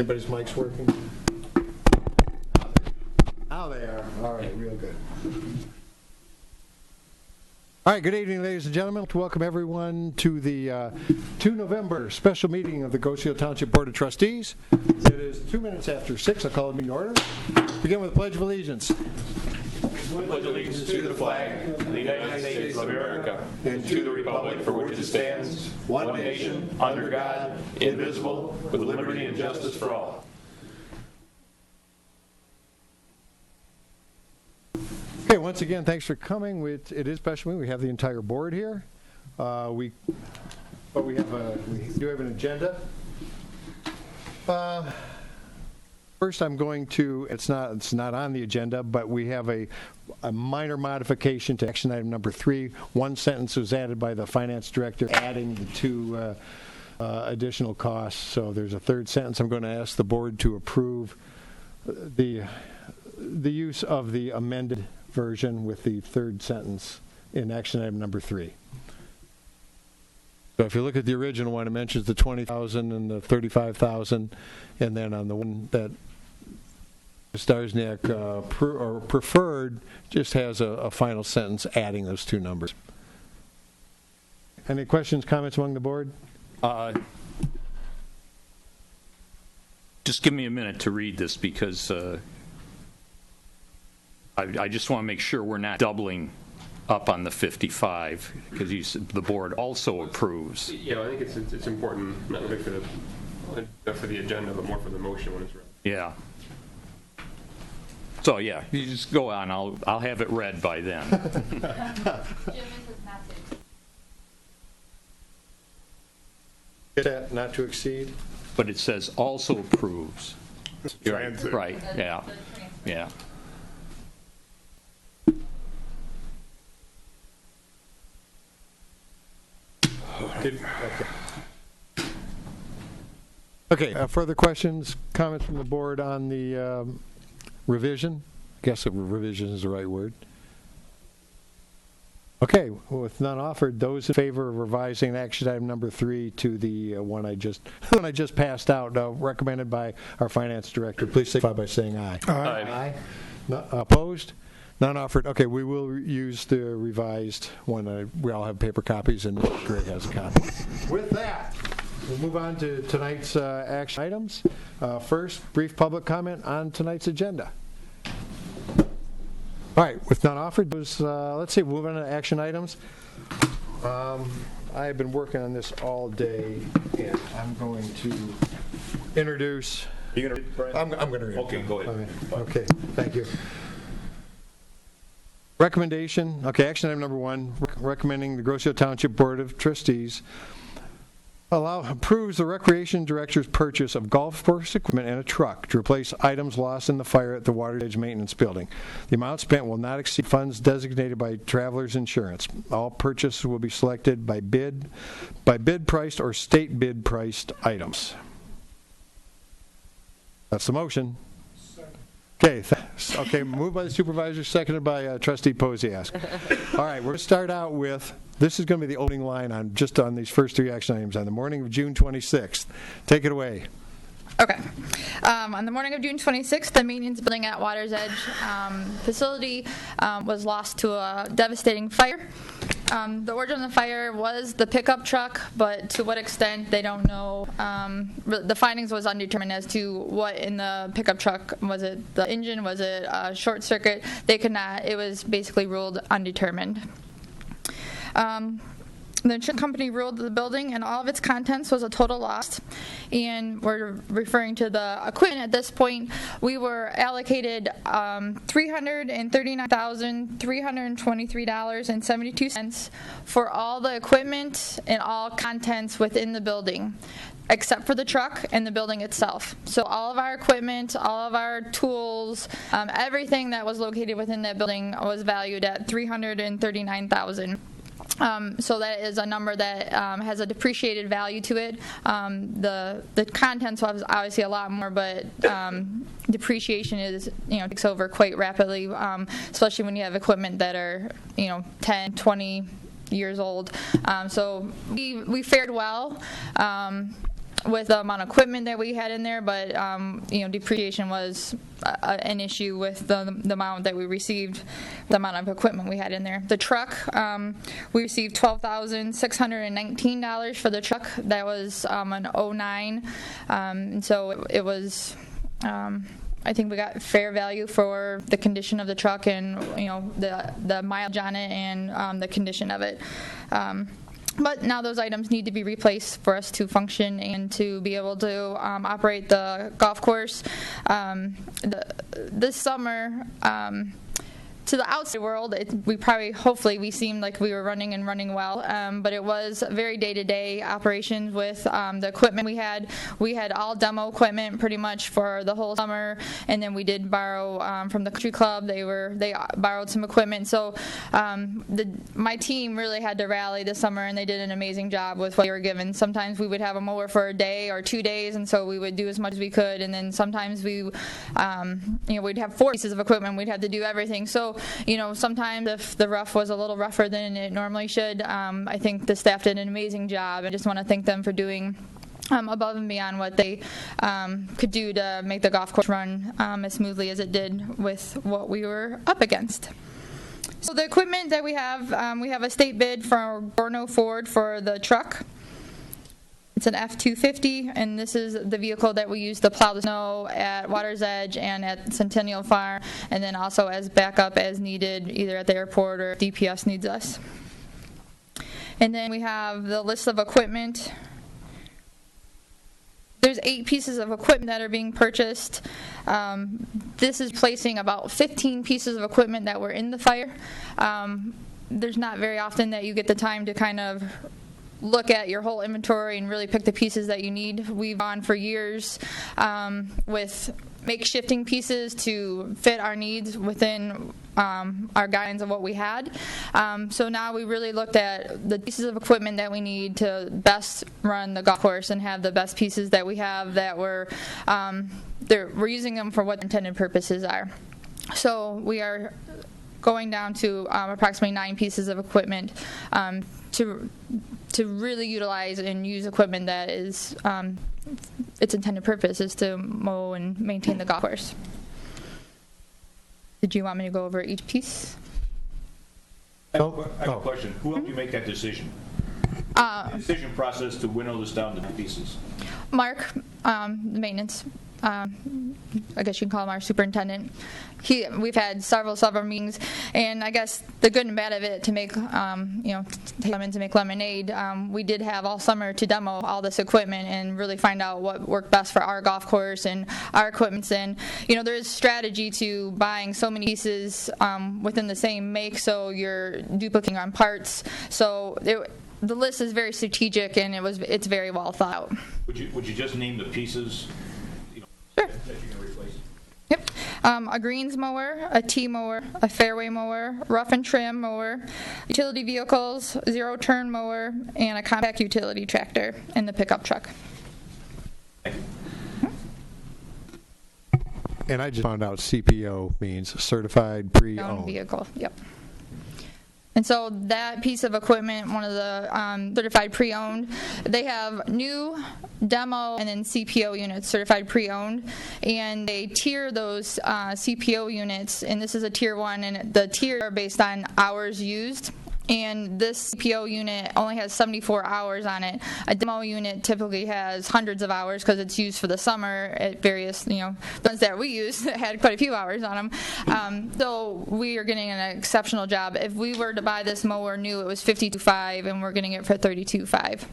Everybody's mics working? Now they are. All right, real good. All right, good evening, ladies and gentlemen. Welcome everyone to the 2 November special meeting of the Gosheel Township Board of Trustees. It is 2 minutes after 6. I'll call the meeting order. Begin with the Pledge of Allegiance. Pledge allegiance to the flag of the United States of America and to the republic for which it stands, one nation, under God, indivisible, with liberty and justice for all. Okay, once again, thanks for coming. It is special meeting. We have the entire board here. We do have an agenda. First, I'm going to. It's not on the agenda, but we have a minor modification to action item number 3. One sentence was added by the finance director, adding the 2 additional costs. So there's a third sentence. I'm going to ask the board to approve the use of the amended version with the third sentence in action item number 3. So if you look at the original one, it mentions the 20,000 and the 35,000, and then on the one that Starsniak preferred just has a final sentence adding those 2 numbers. Any questions, comments among the board? Just give me a minute to read this because I just want to make sure we're not doubling up on the 55 because the board also approves. Yeah, I think it's important not only for the agenda, but more for the motion when it's read. Yeah. So yeah, you just go on. I'll have it read by then. Get that not to exceed. But it says also approves. You're right. Right. Yeah. Yeah. Okay. Further questions, comments from the board on the revision? I guess a revision is the right word. Okay. With none offered, those in favor of revising action item number 3 to the one I just passed out, recommended by our finance director, please signify by saying aye. Aye. Aye. No, opposed? None offered. Okay, we will use the revised one. We all have paper copies, and Greg has a copy. With that, we'll move on to tonight's action items. First, brief public comment on tonight's agenda. All right, with none offered, let's see, move on to action items. I have been working on this all day, and I'm going to introduce. You going to read, Brian? I'm going to read. Okay, go ahead. Okay, thank you. Recommendation, okay, action item number 1, recommending the Gosheel Township Board of Trustees approves the Recreation Director's purchase of golf course equipment and a truck to replace items lost in the fire at the Water's Edge Maintenance Building. The amount spent will not exceed funds designated by Travelers Insurance. All purchases will be selected by bid priced or state bid priced items. That's the motion. Okay, moved by the supervisor, seconded by Trustee Posiask. All right, we're going to start out with, this is going to be the opening line on these first 3 action items on the morning of June 26th. Take it away. Okay. On the morning of June 26th, the maintenance building at Water's Edge facility was lost to a devastating fire. The origin of the fire was the pickup truck, but to what extent, they don't know. The findings was undetermined as to what in the pickup truck. Was it the engine? Was it a short circuit? They could not. It was basically ruled undetermined. The insurance company ruled the building and all of its contents was a total loss. And we're referring to the equipment at this point. We were allocated $339,323.72 for all the equipment and all contents within the building, except for the truck and the building itself. So all of our equipment, all of our tools, everything that was located within that building was valued at $339,000. So that is a number that has a depreciated value to it. The contents was obviously a lot more, but depreciation is takes over quite rapidly, especially when you have equipment that are 10, 20 years old. So we fared well. with the amount of equipment that we had in there, but depreciation was an issue with the amount that we received, the amount of equipment we had in there. The truck, we received $12,619 for the truck. That was an '09, and so it was. I think we got fair value for the condition of the truck and the mileage on it and the condition of it. But now those items need to be replaced for us to function and to be able to operate the golf course. This summer, to the outside world, hopefully we seemed like we were running well, but it was very day-to-day operations with the equipment we had. We had all demo equipment pretty much for the whole summer, and then we did borrow from the country club. They borrowed some equipment, so my team really had to rally this summer, and they did an amazing job with what they were given. Sometimes we would have a mower for a day or 2 days, and so we would do as much as we could, and then sometimes we'd have 4 pieces of equipment. We'd have to do everything. So sometimes if the rough was a little rougher than it normally should, I think the staff did an amazing job. I just want to thank them for doing above and beyond what they could do to make the golf course run as smoothly as it did with what we were up against. So the equipment that we have a state bid for Gorno Ford for the truck. It's an F-250, and this is the vehicle that we use to plow the snow at Water's Edge and at Centennial Farm, and then also as backup as needed, either at the airport or if DPS needs us. And then we have the list of equipment. There's 8 pieces of equipment that are being purchased. This is placing about 15 pieces of equipment that were in the fire. There's not very often that you get the time to kind of look at your whole inventory and really pick the pieces that you need. We've gone for years with makeshifting pieces to fit our needs within our guidelines of what we had. So now we really looked at the pieces of equipment that we need to best run the golf course and have the best pieces that we have that we're using them for what their intended purposes are. So we are going down to approximately 9 pieces of equipment to really utilize and use equipment that is its intended purpose is to mow and maintain the golf course. Did you want me to go over each piece? I have a question. Who helped you make that decision? The decision process to winnow this down to pieces. Mark, the maintenance. I guess you can call him our superintendent. We've had several meetings, and I guess the good and bad of it to make, take lemons and make lemonade. We did have all summer to demo all this equipment and really find out what worked best for our golf course and our equipment. And there is strategy to buying so many pieces within the same make, so you're duplicating on parts. So the list is very strategic, and it's very well thought out. Would you just name the pieces? Sure. That you're going to replace? Yep. A greens mower, a tee mower, a fairway mower, rough and trim mower, utility vehicles, zero-turn mower, and a compact utility tractor, and the pickup truck. Thank you. And I just found out CPO means certified pre-owned Vehicle. Yep. And so that piece of equipment, one of the certified pre-owned, they have new, demo, and then CPO units, certified pre-owned, and they tier those CPO units, and this is a tier 1, and the tiers are based on hours used. And this CPO unit only has 74 hours on it. A demo unit typically has hundreds of hours because it's used for the summer at various, the ones that we used had quite a few hours on them. So we are getting an exceptional job. If we were to buy this mower new, it was $52,500, and we're getting it for $32,500.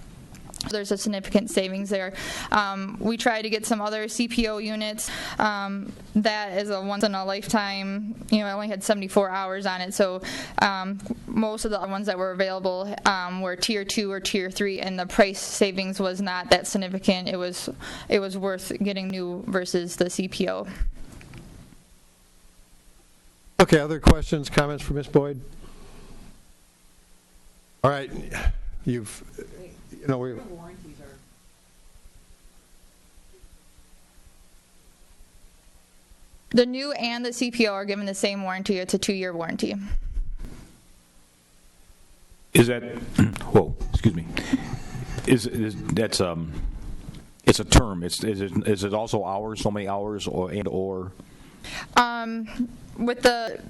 There's a significant savings there. We tried to get some other CPO units. That is a once-in-a-lifetime, it only had 74 hours on it, so most of the other ones that were available were Tier 2 or Tier 3, and the price savings was not that significant. It was worth getting new versus the CPO. Okay, other questions, comments for Ms. Boyd? All right, The new and the CPO are given the same warranty. It's a 2-year warranty. Is that? Whoa, excuse me. Is It's a term. Is it also hours, so many hours, or? With the,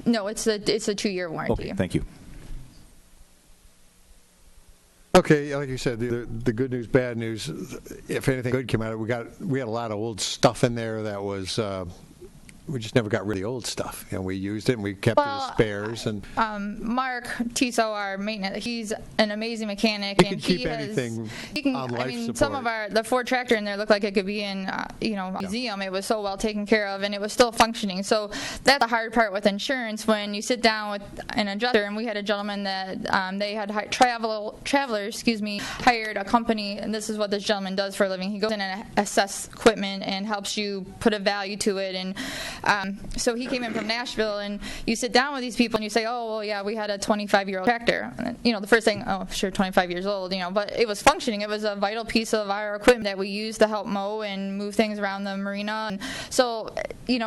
no, it's a 2-year warranty. Okay, thank you. Okay, like you said, the good news, bad news. If anything good came out of it, we had a lot of old stuff in there that was. We just never got rid of the old stuff. We used it and we kept it as spares. And Mark Tiso, our maintenance, he's an amazing mechanic. He can keep anything on life support. Some of the Ford tractor in there looked like it could be in a museum. It was so well taken care of and it was still functioning. So that's the hard part with insurance when you sit down with an adjuster. And we had a gentleman that they had travelers, hired a company, and this is what this gentleman does for a living. He goes in and assess equipment and helps you put a value to it. And so he came in from Nashville, and you sit down with these people and you say, oh, well, yeah, we had a 25-year-old tractor. And, the first thing, oh, sure, 25 years old, but it was functioning. It was a vital piece of our equipment that we used to help mow and move things around the marina. And so, you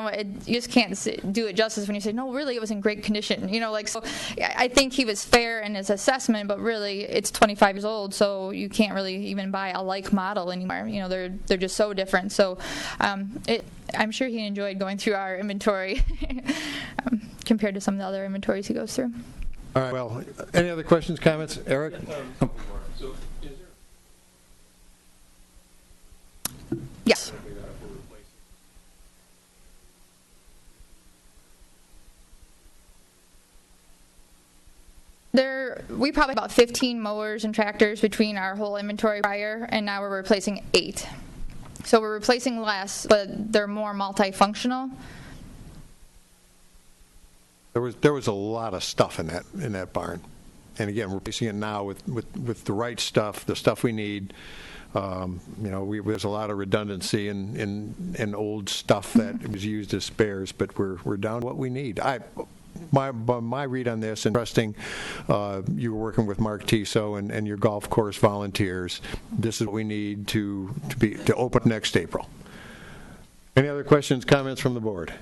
just can't do it justice when you say, no, really, it was in great condition. So I think he was fair in his assessment, but really, it's 25 years old, so you can't really even buy a like model anymore. They're just so different. So I'm sure he enjoyed going through our inventory compared to some of the other inventories he goes through. All right. Well, any other questions, comments? Eric? Yes. We probably about 15 mowers and tractors between our whole inventory prior, and now we're replacing 8. So we're replacing less, but they're more multifunctional. There was a lot of stuff in that barn, and again, we're replacing it now with the right stuff, the stuff we need. There's a lot of redundancy in old stuff that was used as spares, but we're down to what we need. My read on this, and trusting you were working with Mark Tiso and your golf course volunteers, this is what we need to open next April. Any other questions, comments from the board?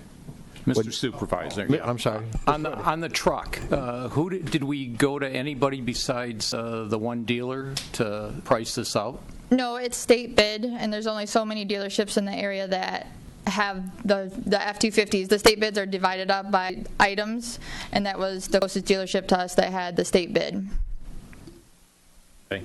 Mr. Supervisor. I'm sorry. On the truck, did we go to anybody besides the one dealer to price this out? No, it's state bid, and there's only so many dealerships in the area that have the F-250s. The state bids are divided up by items, and that was the closest dealership to us that had the state bid. Okay.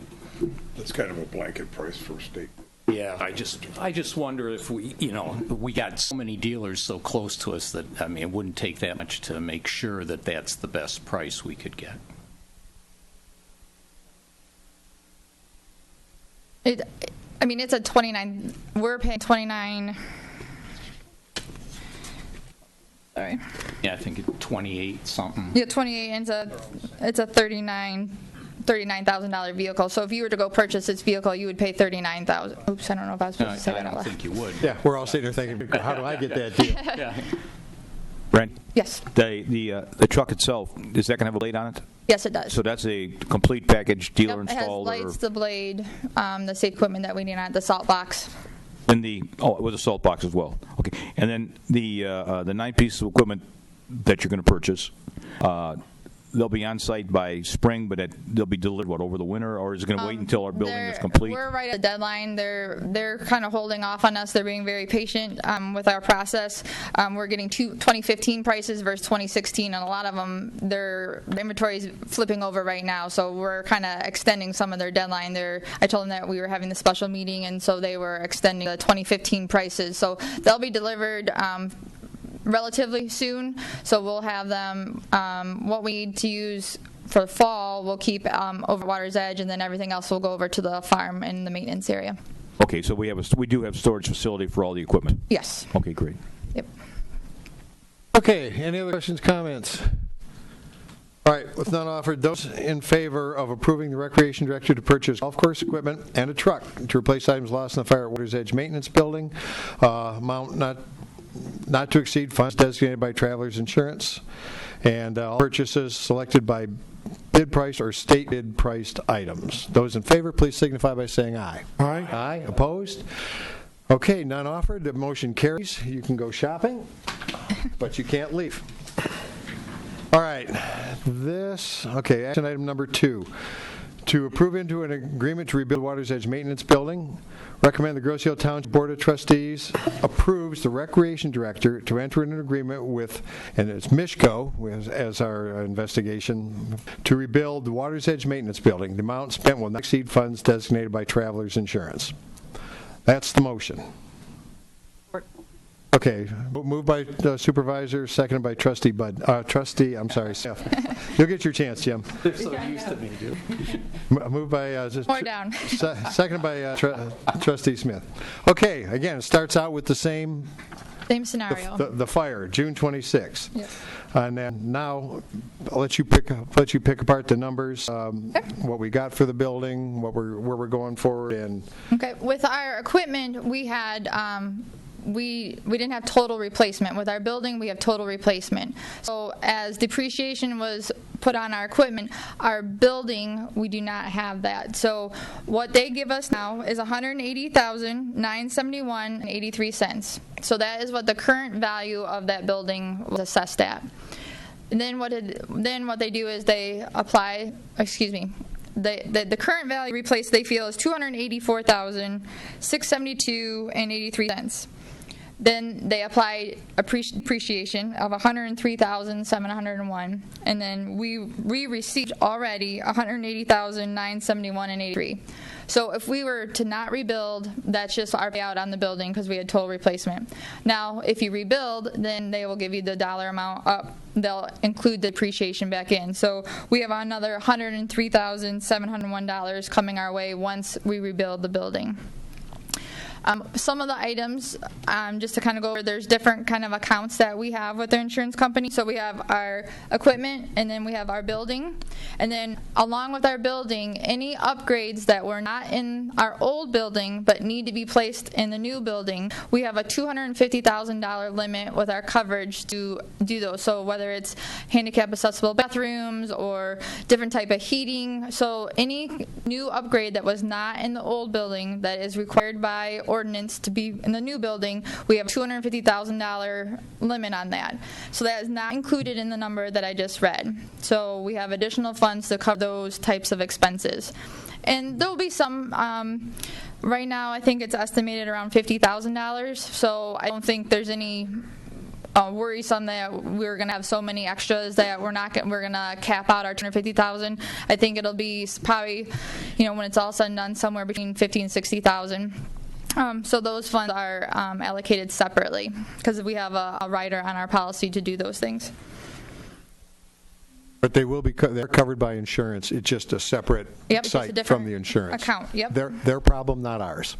That's kind of a blanket price for state. Yeah, I just wonder if we got so many dealers so close to us that, it wouldn't take that much to make sure that that's the best price we could get. It's a 29, we're paying 29, sorry. Yeah, I think it's 28 something. Yeah, 28, and it's a $39,000 vehicle. So if you were to go purchase this vehicle, you would pay $39,000. Oops, I don't know if I was supposed to say that. I don't think you would. Yeah, we're all sitting there thinking, how do I get that deal? Yeah. Brent? Yes. The truck itself, is that going to have a blade on it? Yes, it does. So that's a complete package, dealer installed? It has lights, the blade, the safe equipment that we need on it, the salt box. And it was a salt box as well. Okay. And then the 9 pieces of equipment that you're going to purchase, they'll be on site by spring, but they'll be delivered over the winter, or is it going to wait until our building is complete? We're right at the deadline. They're kind of holding off on us. They're being very patient with our process. We're getting 2015 prices versus 2016, and a lot of them, their inventory is flipping over right now. So we're kind of extending some of their deadline. I told them that we were having the special meeting, and so they were extending the 2015 prices. So they'll be delivered relatively soon, so we'll have them. What we need to use for the fall, we'll keep over Water's Edge, and then everything else will go over to the farm in the maintenance area. Okay, so we do have a storage facility for all the equipment? Yes. Okay, great. Yep. Okay, any other questions, comments? All right, with none offered, those in favor of approving the Recreation Director to purchase golf course equipment and a truck to replace items lost in the fire at Water's Edge Maintenance Building, amount not to exceed funds designated by Travelers Insurance, and all purchases selected by bid price or state bid priced items. Those in favor, please signify by saying aye. Aye. Aye. Opposed? Okay, none offered. The motion carries. You can go shopping, but you can't leave. All right. Action item number 2. To approve into an agreement to rebuild Water's Edge Maintenance Building, recommend the Grosse Ile Township Board of Trustees approves the Recreation Director to enter into an agreement with, and it's Mishko as our investigation, to rebuild the Water's Edge Maintenance Building. The amount spent will not exceed funds designated by Travelers Insurance. That's the motion. Okay, moved by Supervisor, seconded by Trustee Bud. I'm sorry, Smith. You'll get your chance, Jim. They're so used to me, dude. Moved by More down. seconded by Trustee Smith. Okay, again, it starts out with the same Scenario. the fire, June 26th. Yep. And then now I'll let you pick apart the numbers, what we got for the building, where we're going forward, and Okay, with our equipment, we had, we didn't have total replacement. With our building, we have total replacement. So as depreciation was put on our equipment, our building, we do not have that. So what they give us now is $180,971.83. So that is what the current value of that building was assessed at. And then what they do is they apply, the current value replaced, they feel, is $284,672.83. Then they apply appreciation of $103,701, and then we received already $180,971.83. So if we were to not rebuild, that's just our payout on the building because we had total replacement. Now, if you rebuild, then they will give you the dollar amount up. They'll include the depreciation back in. So we have another $103,701 coming our way once we rebuild the building. Some of the items, just to kind of go over, there's different kind of accounts that we have with our insurance company. So we have our equipment, and then we have our building. And then along with our building, any upgrades that were not in our old building but need to be placed in the new building, we have a $250,000 limit with our coverage to do those. So whether it's handicap accessible bathrooms or different type of heating. So any new upgrade that was not in the old building that is required by ordinance to be in the new building, we have a $250,000 limit on that. So that is not included in the number that I just read. So we have additional funds to cover those types of expenses. And there will be some, right now I think it's estimated around $50,000. So I don't think there's any worrisome that we're going to have so many extras that we're going to cap out our $250,000. I think it'll be probably, when it's all said and done, somewhere between $50,000 and $60,000. So those funds are allocated separately because we have a rider on our policy to do those things. But they will be they're covered by insurance. It's just a separate site from the insurance account. Yep. Their problem, not ours.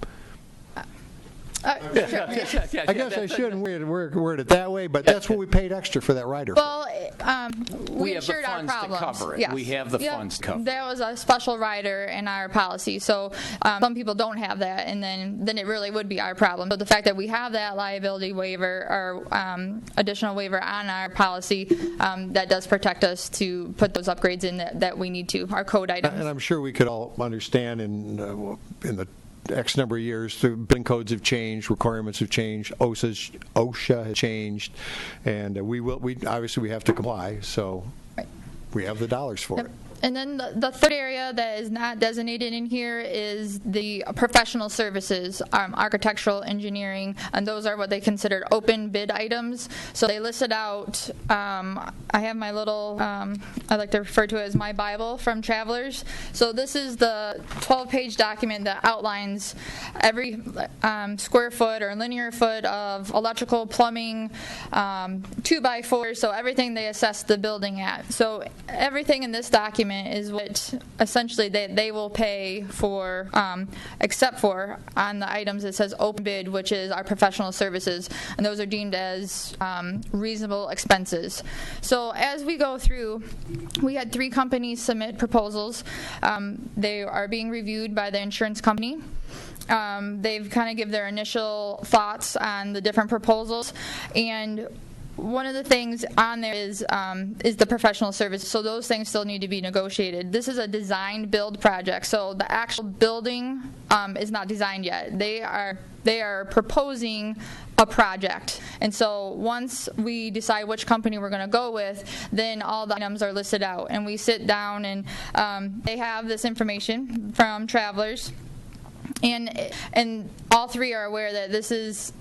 Sure. I guess I shouldn't word it that way, but that's what we paid extra for that rider. Well, we have the insured our funds to problems. cover it. Yes. We have the funds to cover it. There was a special rider in our policy, so some people don't have that, and then it really would be our problem. But the fact that we have that liability waiver or additional waiver on our policy, that does protect us to put those upgrades in that we need to, our code items. And I'm sure we could all understand in the X number of years, the building codes have changed, requirements have changed, OSHA has changed, and we obviously have to comply. So we have the dollars for it. And then the third area that is not designated in here is the professional services, architectural, engineering, and those are what they consider open bid items. So they listed out, I have my little, I like to refer to it as my Bible from Travelers. So this is the 12-page document that outlines every square foot or linear foot of electrical, plumbing, 2x4, so everything they assess the building at. So everything in this document is what essentially they will pay for, except for on the items it says open bid, which is our professional services, and those are deemed as reasonable expenses. So as we go through, we had 3 companies submit proposals. They are being reviewed by the insurance company. They've kind of give their initial thoughts on the different proposals, and one of the things on there is the professional service. So those things still need to be negotiated. This is a design build project, so the actual building is not designed yet. They are proposing a project. And so once we decide which company we're going to go with, then all the items are listed out. And we sit down and they have this information from Travelers. And all three are aware that this is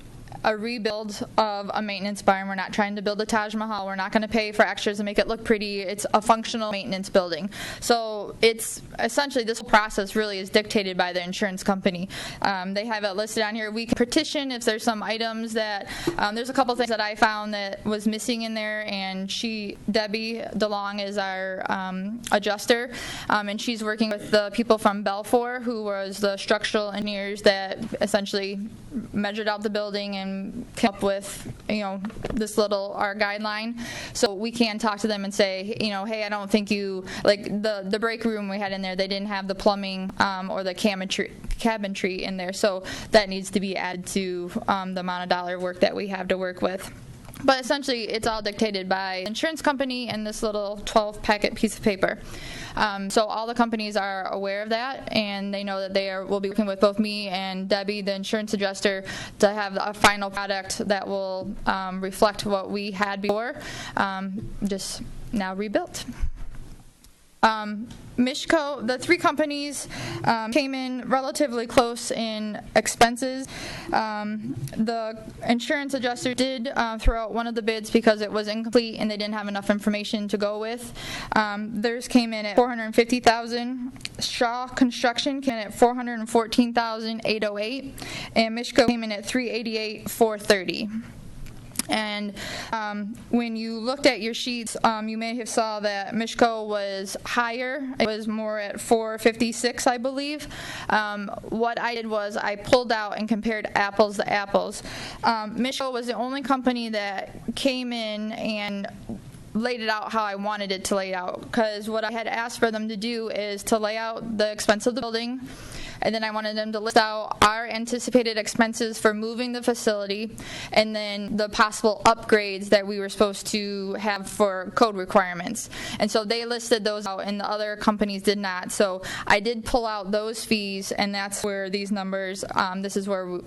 a rebuild of a maintenance barn. We're not trying to build a Taj Mahal. We're not going to pay for extras and make it look pretty. It's a functional maintenance building. So it's essentially, this whole process really is dictated by the insurance company. They have it listed on here. We can petition if there's some items that, there's a couple things that I found that was missing in there, and Debbie DeLong is our adjuster, and she's working with the people from Belfour, who was the structural engineers that essentially measured out the building and came up with, this little, our guideline. So we can talk to them and say, hey, I don't think you, like the break room we had in there, they didn't have the plumbing or the cabinetry in there. So that needs to be added to the amount of dollar work that we have to work with. But essentially, it's all dictated by the insurance company and this little 12-packet piece of paper. So all the companies are aware of that, and they know that will be working with both me and Debbie, the insurance adjuster, to have a final product that will reflect what we had before, just now rebuilt. Mishco, the three companies came in relatively close in expenses. The insurance adjuster did throw out one of the bids because it was incomplete and they didn't have enough information to go with. Theirs came in at $450,000. Shaw Construction came in at $414,808, and Mishco came in at $388,430. And when you looked at your sheets, you may have saw that Mishco was higher. It was more at $456, I believe. What I did was I pulled out and compared apples to apples. Mishco was the only company that came in and laid it out how I wanted it to lay out, because what I had asked for them to do is to lay out the expense of the building, and then I wanted them to list out our anticipated expenses for moving the facility, and then the possible upgrades that we were supposed to have for code requirements. And so they listed those out, and the other companies did not. So I did pull out those fees, and that's where these numbers, this is where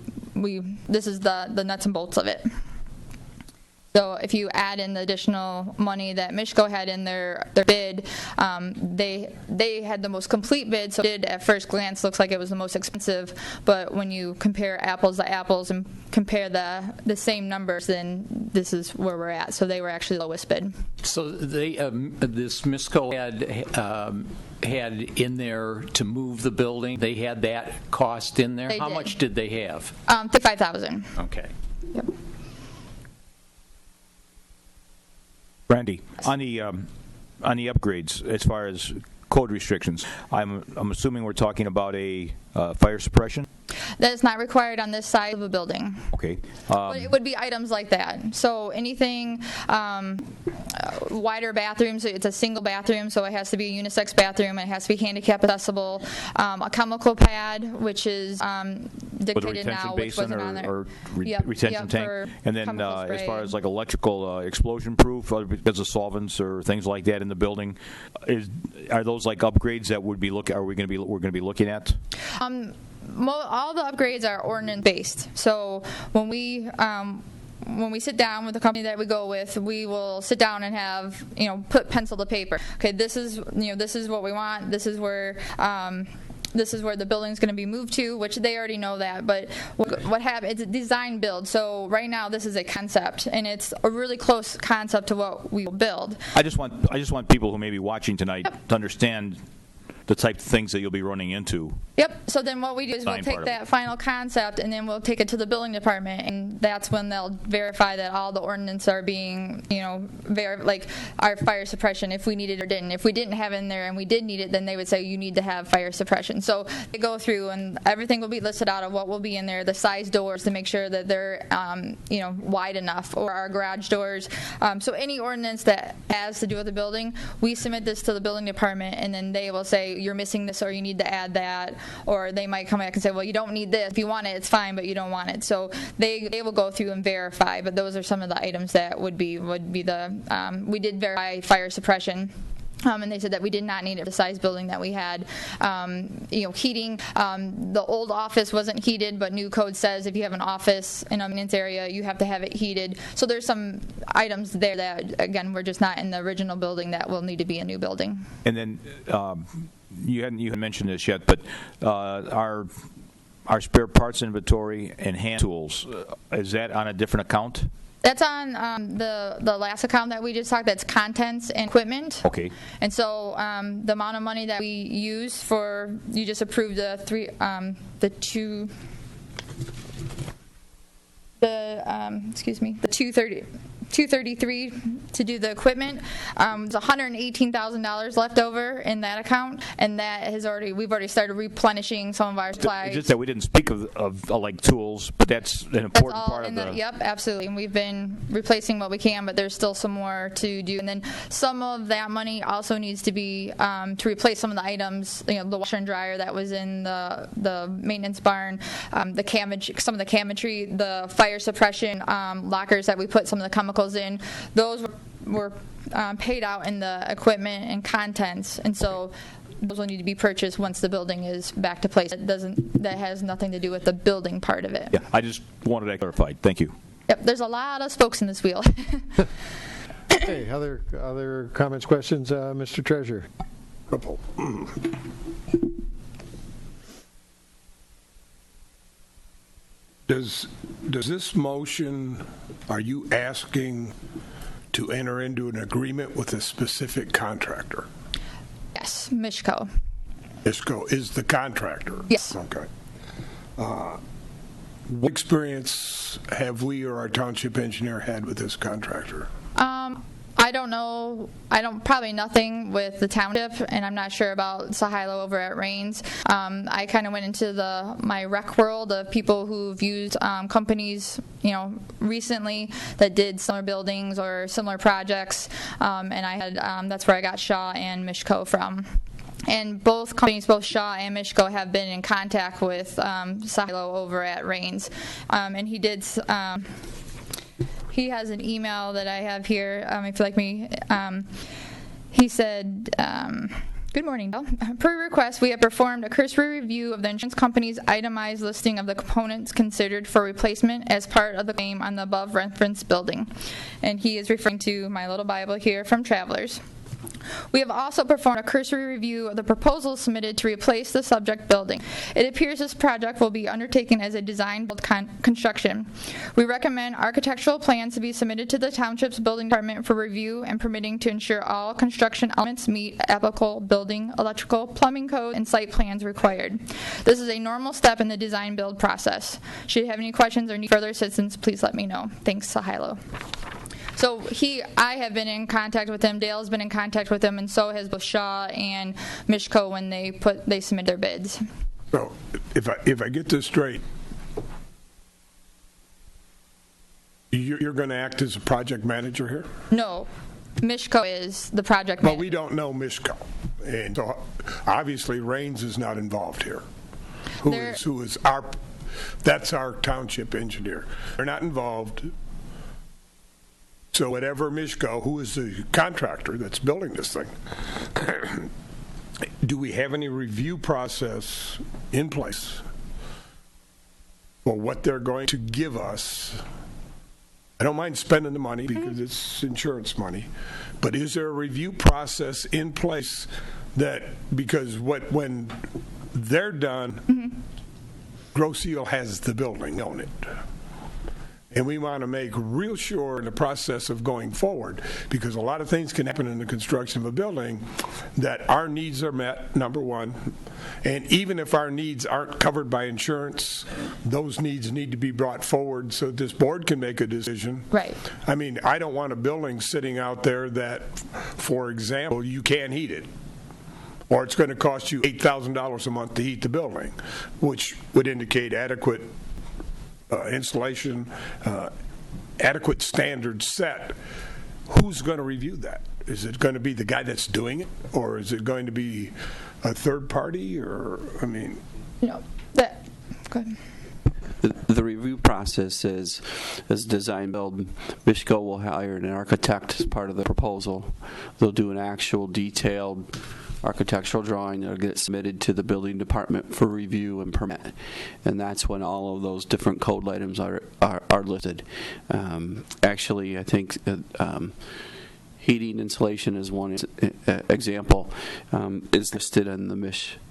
this is the nuts and bolts of it. So if you add in the additional money that Mishco had in their bid, they had the most complete bid, so it did at first glance looks like it was the most expensive, but when you compare apples to apples and compare the same numbers, then this is where we're at. So they were actually the lowest bid. So they this Mishco had in there to move the building, they had that cost in there? How much did they have? $55,000. Okay. Yep. Randy, on the upgrades, as far as code restrictions, I'm assuming we're talking about a fire suppression? That is not required on this side of a building. Okay. But it would be items like that. So anything, wider bathrooms, it's a single bathroom, so it has to be a unisex bathroom, it has to be handicap accessible, a chemical pad, which is dictated now, which wasn't on there. Or retention tank? And then as far as like electrical explosion proof, because of solvents or things like that in the building, are those like upgrades that we're going to be looking at? All the upgrades are ordinance based. So when we sit down with the company that we go with, we will sit down and have put pencil to paper. Okay, this is what we want. This is where the building's going to be moved to, which they already know that. But what happened? It's a design build. So right now this is a concept, and it's a really close concept to what we will build. I just want people who may be watching tonight to understand the type of things that you'll be running into. Yep. So then what we do is we'll take that final concept and then we'll take it to the building department, and that's when they'll verify that all the ordinance are being, like our fire suppression, if we need it or didn't. If we didn't have it in there and we did need it, then they would say you need to have fire suppression. So they go through and everything will be listed out of what will be in there, the size doors to make sure that they're, wide enough, or our garage doors. So any ordinance that has to do with the building, we submit this to the building department, and then they will say you're missing this or you need to add that, or they might come back and say, well, you don't need this. If you want it, it's fine, but you don't want it. So they will go through and verify, but those are some of the items that would be the we did verify fire suppression. And they said that we did not need it for the size building that we had. Heating, the old office wasn't heated, but new code says if you have an office in a maintenance area, you have to have it heated. So there's some items there that, again, we're just not in the original building that will need to be a new building. And then you hadn't mentioned this yet, but our spare parts inventory and hand tools, is that on a different account? That's on the last account that we just talked. That's contents and equipment. Okay. And so the amount of money that we use for, you just approved the 233 to do the equipment. There's $118,000 left over in that account, and that has we've already started replenishing some of our supplies. It's just that we didn't speak of like tools, but that's an important part of the. Yep, absolutely. And we've been replacing what we can, but there's still some more to do. And then some of that money also needs to be to replace some of the items. The washer and dryer that was in the maintenance barn, some of the cabinetry, the fire suppression lockers that we put some of the chemicals in. Those were paid out in the equipment and contents, and so those will need to be purchased once the building is back to place. That has nothing to do with the building part of it. Yeah, I just wanted that clarified. Thank you. Yep, there's a lot of spokes in this wheel. Okay, other comments, questions, Mr. Treasurer? Couple. Does this motion, are you asking to enter into an agreement with a specific contractor? Yes, Mishco. ISCO is the contractor? Yes. Okay. What experience have we or our township engineer had with this contractor? I don't know. Probably nothing with the township, and I'm not sure about Sahilo over at Rains. I kind of went into my rec world of people who've used companies, recently that did similar buildings or similar projects, and I had that's where I got Shaw and Mishco from. And both companies, both Shaw and Mishco, have been in contact with Sahilo over at Rains, and he did. He has an email that I have here, if you like me. He said, good morning, Bill. Per request, we have performed a cursory review of the insurance company's itemized listing of the components considered for replacement as part of the claim on the above referenced building. And he is referring to my little Bible here from Travelers. We have also performed a cursory review of the proposals submitted to replace the subject building. It appears this project will be undertaken as a design-build construction. We recommend architectural plans to be submitted to the Township's building department for review and permitting to ensure all construction elements meet applicable building, electrical, plumbing code, and site plans required. This is a normal step in the design-build process. Should you have any questions or need further assistance, please let me know. Thanks, Sahilo. So I have been in contact with him. Dale's been in contact with him, and so has both Shaw and Mishco when they submit their bids. So, if I get this straight, you're going to act as a project manager here? No, Mishco is the project manager. But we don't know Mishco, and so obviously Rains is not involved here. Who is our? That's our township engineer. They're not involved. So whatever Mishco, who is the contractor that's building this thing, do we have any review process in place for what they're going to give us? I don't mind spending the money because it's insurance money, but is there a review process in place that, because when they're done, Grosse Ile has the building, own it. And we want to make real sure in the process of going forward, because a lot of things can happen in the construction of a building, that our needs are met, number one. And even if our needs aren't covered by insurance, those needs need to be brought forward so this board can make a decision. Right. I mean, I don't want a building sitting out there that, for example, you can't heat it, or it's going to cost you $8,000 a month to heat the building, which would indicate adequate installation, adequate standards set. Who's going to review that? Is it going to be the guy that's doing it, or is it going to be a third party? Or, I mean, No, that. Go ahead. the review process is design build. Mishko will hire an architect as part of the proposal. They'll do an actual detailed architectural drawing that'll get submitted to the building department for review and permit, and that's when all of those different code items are listed. Actually, I think heating insulation is one example, is listed in the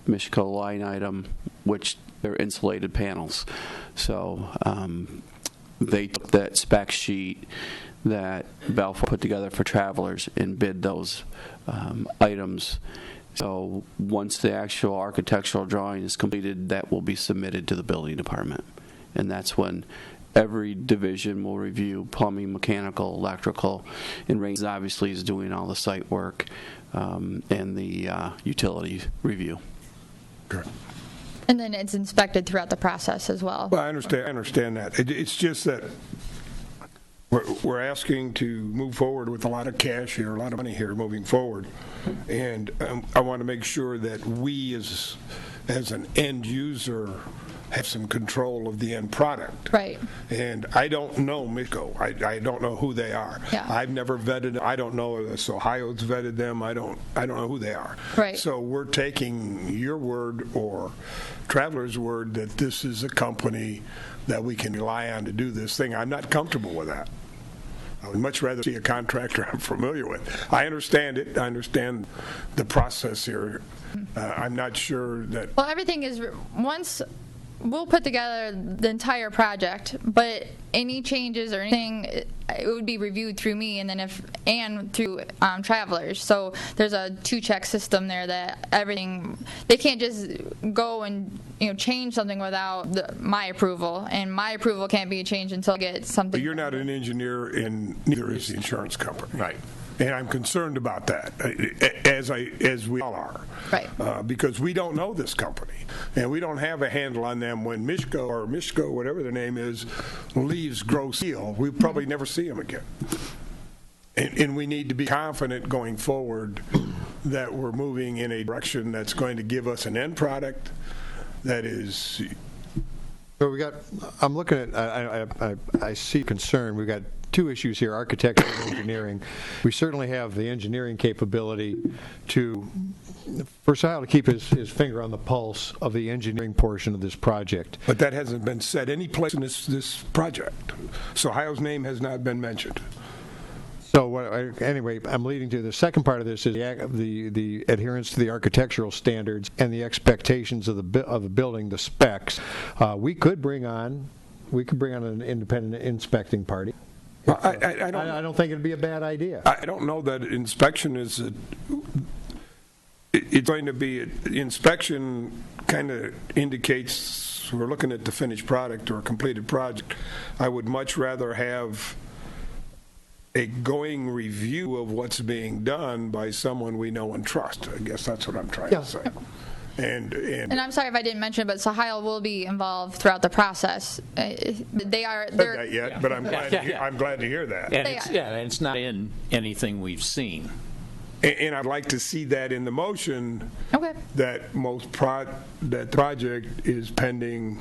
Mishko line item, which they're insulated panels. So they took that spec sheet that Balfour put together for Travelers and bid those items. So once the actual architectural drawing is completed, that will be submitted to the building department. And that's when every division will review plumbing, mechanical, electrical, and Raines obviously is doing all the site work and the utility review. Okay. And then it's inspected throughout the process as well. Well, I understand that. It's just that we're asking to move forward with a lot of cash here, a lot of money here moving forward. And I want to make sure that we as an end user have some control of the end product. Right. And I don't know Mishko. I don't know who they are. Yeah. I've never vetted them. I don't know if Ohio's vetted them. I don't know who they are. Right. So we're taking your word or Traveler's word that this is a company that we can rely on to do this thing. I'm not comfortable with that. I would much rather see a contractor I'm familiar with. I understand it. I understand the process here. I'm not sure that. Well, everything is, once we'll put together the entire project, but any changes or anything, it would be reviewed through me, and then through Travelers. So there's a 2-check system there that everything, they can't just go and change something without my approval, and my approval can't be changed until I get something. But you're not an engineer, and neither is the insurance company. Right. And I'm concerned about that, as we all are. Right. Because we don't know this company, and we don't have a handle on them. When Mishko, whatever their name is, leaves Gross Seal, we probably never see them again. And we need to be confident going forward that we're moving in a direction that's going to give us an end product that is. So I'm looking at, I see concern. We've got 2 issues here, architecture and engineering. We certainly have the engineering capability for Sal to keep his finger on the pulse of the engineering portion of this project. But that hasn't been said any place in this project. So Ohio's name has not been mentioned. So anyway, I'm leading to the second part of this is the adherence to the architectural standards and the expectations of the building, the specs. We could bring on an independent inspecting party. I don't think it'd be a bad idea. I don't know that inspection is it's going to be inspection kind of indicates we're looking at the finished product or a completed project. I would much rather have a going review of what's being done by someone we know and trust. I guess that's what I'm trying to say. And I'm sorry if I didn't mention it, but Sahil will be involved throughout the process. They're not yet, but I'm glad to hear that. And it's not in anything we've seen. And I'd like to see that in the motion. Okay. That that the project is pending.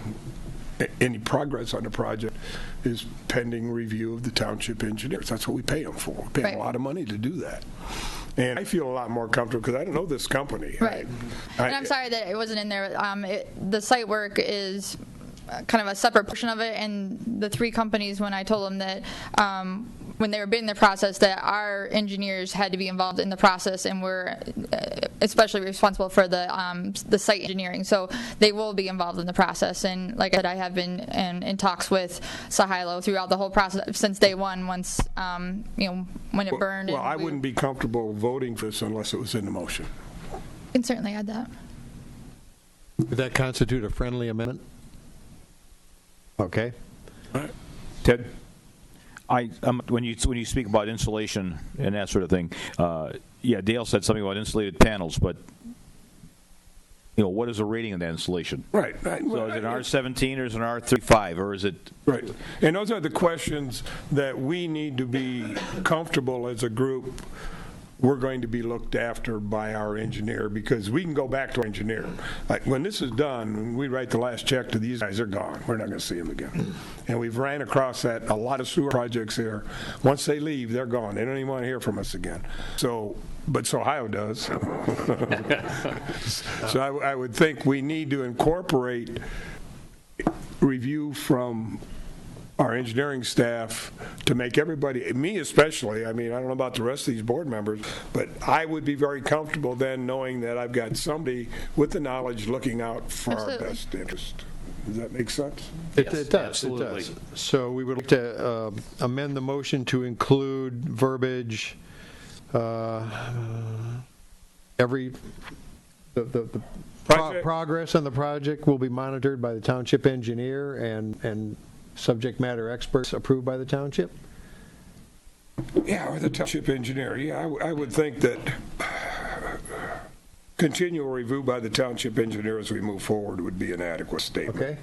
Any progress on the project is pending review of the township engineers. That's what we pay them for. We pay them a lot of money to do that. And I feel a lot more comfortable because I don't know this company. Right. And I'm sorry that it wasn't in there. The site work is kind of a separate portion of it, and the 3 companies, when I told them that when they were bidding the process, that our engineers had to be involved in the process and were especially responsible for the site engineering. So they will be involved in the process. And like I said, I have been in talks with Sahilo throughout the whole process since day one. Once when it burned. Well, I wouldn't be comfortable voting for this unless it was in the motion. You can certainly add that. Would that constitute a friendly amendment? Okay. All right. Ted? When you speak about insulation and that sort of thing, Dale said something about insulated panels, but what is the rating of that insulation? Right. So is it an R17 or is it an R35 or is it? Right. And those are the questions that we need to be comfortable as a group we're going to be looked after by our engineer, because we can go back to our engineer. Like, when this is done, when we write the last check to these guys, they're gone. We're not going to see them again. And we've ran across that, a lot of sewer projects here. Once they leave, they're gone. They don't even want to hear from us again. But Ohio does. So I would think we need to incorporate review from our engineering staff to make everybody, me especially, I mean, I don't know about the rest of these board members, but I would be very comfortable then knowing that I've got somebody with the knowledge looking out for Absolutely. our best interest. Does that make sense? It does. absolutely. It does. So we would like to amend the motion to include verbiage, every, the progress on the project will be monitored by the township engineer and subject matter experts approved by the township? Yeah, or the township engineer. Yeah, I would think that continual review by the township engineer as we move forward would be an adequate statement. Okay.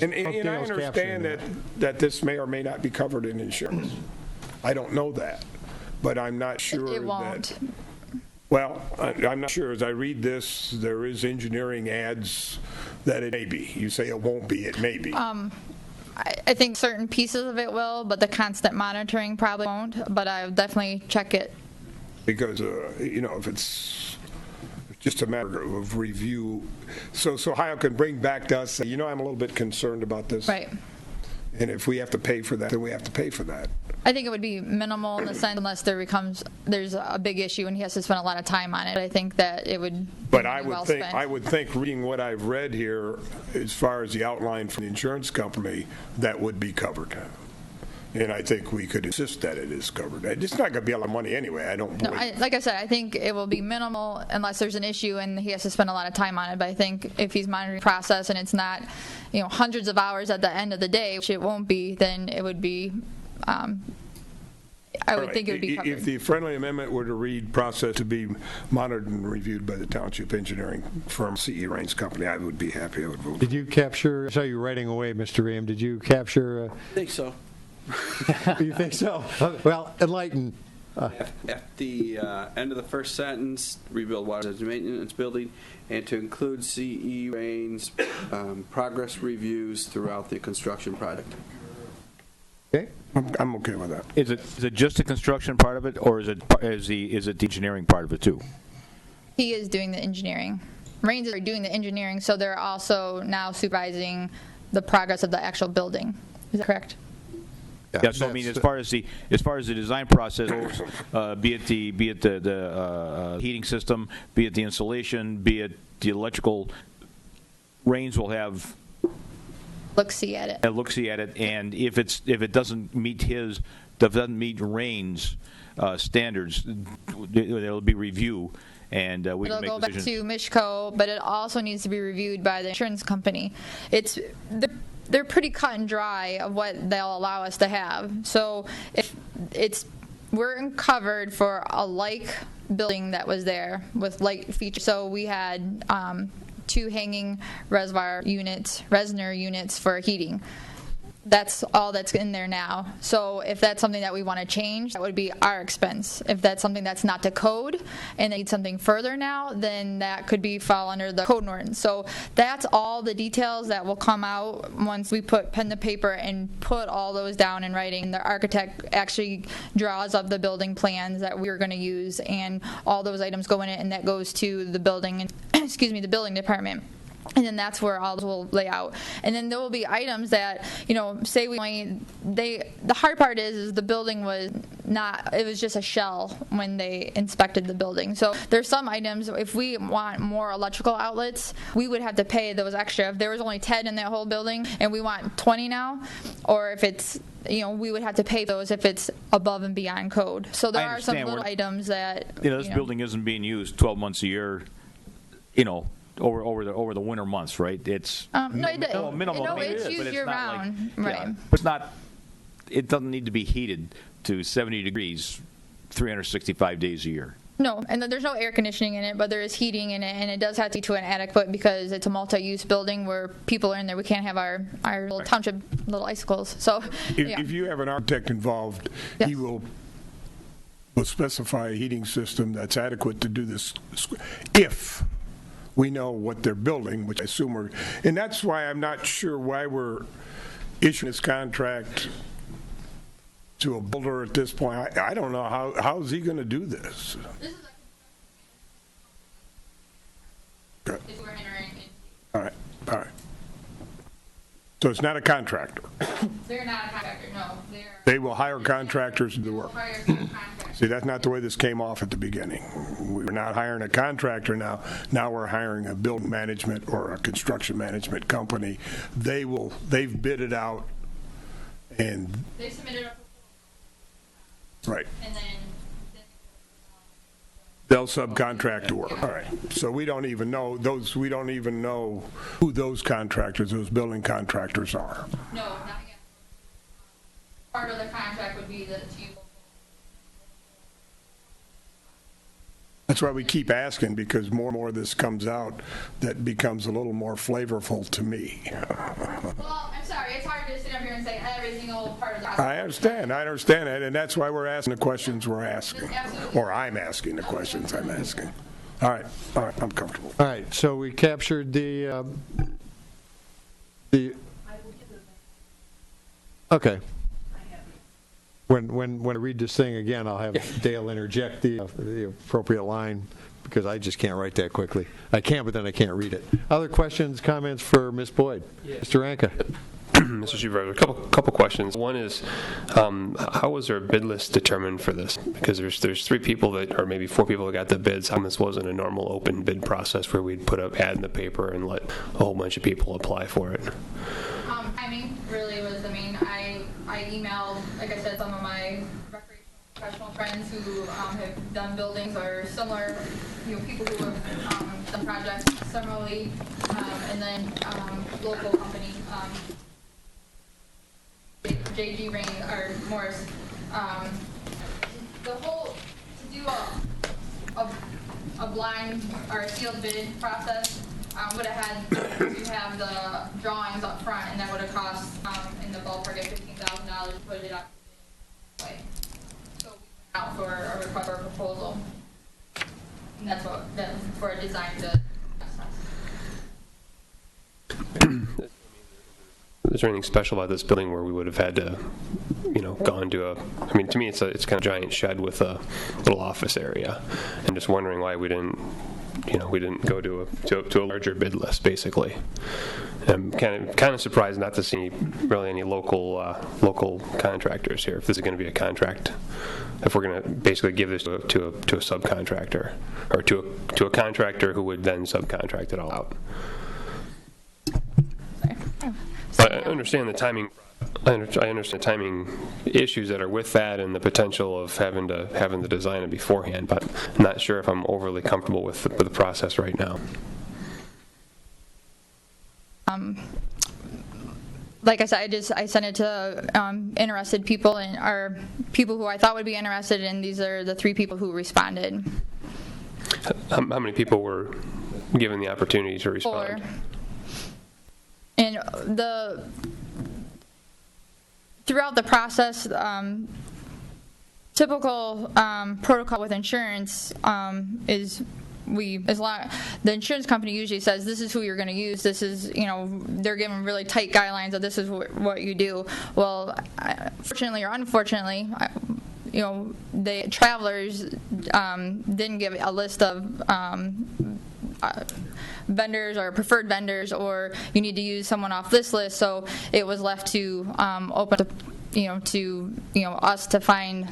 And I understand that this may or may not be covered in insurance. I don't know that, but I'm not sure It won't. that. Well, I'm not sure. As I read this, there is engineering ads that it may be. You say it won't be, it may be. I think certain pieces of it will, but the constant monitoring probably won't, but I'll definitely check it. Because, if it's just a matter of review, so Ohio can bring back to us, I'm a little bit concerned about this. Right. And if we have to pay for that, then we have to pay for that. I think it would be minimal in the sense unless there's a big issue and he has to spend a lot of time on it. I think that it would But be I well would think, spent. reading what I've read here, as far as the outline from the insurance company, that would be covered. And I think we could insist that it is covered. It's not going to be a lot of money anyway, I don't No, believe. like I said, I think it will be minimal unless there's an issue and he has to spend a lot of time on it. But I think if he's monitoring the process and it's not, hundreds of hours at the end of the day, which it won't be, then it would be. I would think it would be covered. If the friendly amendment were to read process to be monitored and reviewed by the township engineering firm, C.E. Raines Company, I would be happy. I would vote. Did you capture, I saw you writing away, Mr. Ream, did you capture? I think so. You think so? Well, enlighten. At the end of the first sentence, rebuild water maintenance building, and to include CE Raines progress reviews throughout the construction project. Okay. I'm okay with that. Is it just the construction part of it, or is it the engineering part of it too? He is doing the engineering. Raines are doing the engineering, so they're also now supervising the progress of the actual building. Is that correct? Yeah, so I mean, as far as the design process goes, be it the heating system, be it the insulation, be it the electrical, Raines will have Look-see at it. a look-see at it, and if it doesn't meet Raines standards, there'll be review, and we It'll can make go back decisions. to Mishko, but it also needs to be reviewed by the insurance company. They're pretty cut and dry of what they'll allow us to have. So if we're covered for a like building that was there with like features. So we had 2 hanging Resner units for heating. That's all that's in there now. So if that's something that we want to change, that would be our expense. If that's something that's not to code and they need something further now, then that could fall under the code ordinance. So that's all the details that will come out once we put pen to paper and put all those down in writing. The architect actually draws up the building plans that we're going to use, and all those items go in it, and that goes to the building, the building department. And then that's where all will lay out. And then there will be items that, say the hard part is the building was not, it was just a shell when they inspected the building. So there's some items, if we want more electrical outlets, we would have to pay those extra. If there was only 10 in that whole building and we want 20 now, or if it's, we would have to pay those if it's above and beyond code. So there are some little items that, this building isn't being used 12 months a year, over the winter months, right? It's minimal. It's used year round, right? Yeah, but it's not. It doesn't need to be heated to 70 degrees 365 days a year. No, and there's no air conditioning in it, but there is heating in it, and it does have to be to an adequate because it's a multi-use building where people are in there. We can't have our little township little icicles. So if you have an architect involved, Yes. he will We'll specify a heating system that's adequate to do this if we know what they're building, which I assume we're, and that's why I'm not sure why we're issuing this contract to a builder at this point. I don't know how is he going to do this. Good. All right. So it's not a contractor. They're not a contractor, no. They will hire contractors to do work. Hire contractors. See, that's not the way this came off at the beginning. We're not hiring a contractor now. Now we're hiring a building management or a construction management company. They've bid it out, and They submitted a proposal. right. And then They'll subcontract the work. All right. So we don't even know who those contractors, those building contractors are. no, not yet. Part of the contract would be the two. That's why we keep asking, because more and more of this comes out that becomes a little more flavorful to me. Well, I'm sorry, it's hard to sit up here and say every single part of the I understand that, and that's why we're asking the questions we're asking. Absolutely. Or I'm asking the questions I'm asking. All right, I'm comfortable. All right, so we captured the okay. When I read this thing again, I'll have Dale interject the appropriate line, because I just can't write that quickly. I can, but then I can't read it. Other questions, comments for Ms. Boyd? Mr. Ranka. Mr. Supervisor, a couple questions. One is, how was there a bid list determined for this? Because there's 3 people or maybe 4 people that got the bids. How this wasn't a normal open bid process where we'd put an ad in the paper and let a whole bunch of people apply for it? Timing really was, I emailed, like I said, some of my recreational professional friends who have done buildings or similar, people who have done projects similarly, and then local company, JG Rain or Morris. The whole, to do a blind or a sealed bid process, would have had to have the drawings up front, and that would have cost in the ballpark of $15,000 to put it up. So we went out for a request for a proposal, and that's for a design bid. Is there anything special about this building where we would have had to, gone to to me it's kind of a giant shed with a little office area, and just wondering why we didn't go to a larger bid list, basically. I'm kind of surprised not to see really any local contractors here. If this is going to be a contract, if we're going to basically give this to a subcontractor, or to a contractor who would then subcontract it all out. I understand the timing. I understand the timing issues that are with that, and the potential of having to design it beforehand. But I'm not sure if I'm overly comfortable with the process right now. Like I said, I sent it to interested people, or people who I thought would be interested, and these are the 3 people who responded. How many people were given the opportunity to respond? 4. And throughout the process, typical protocol with insurance is the insurance company usually says, this is who you're going to use. This is, they're given really tight guidelines of this is what you do. Well, fortunately or unfortunately, the travelers didn't give a list of vendors or preferred vendors, or you need to use someone off this list. So it was left to open to us to find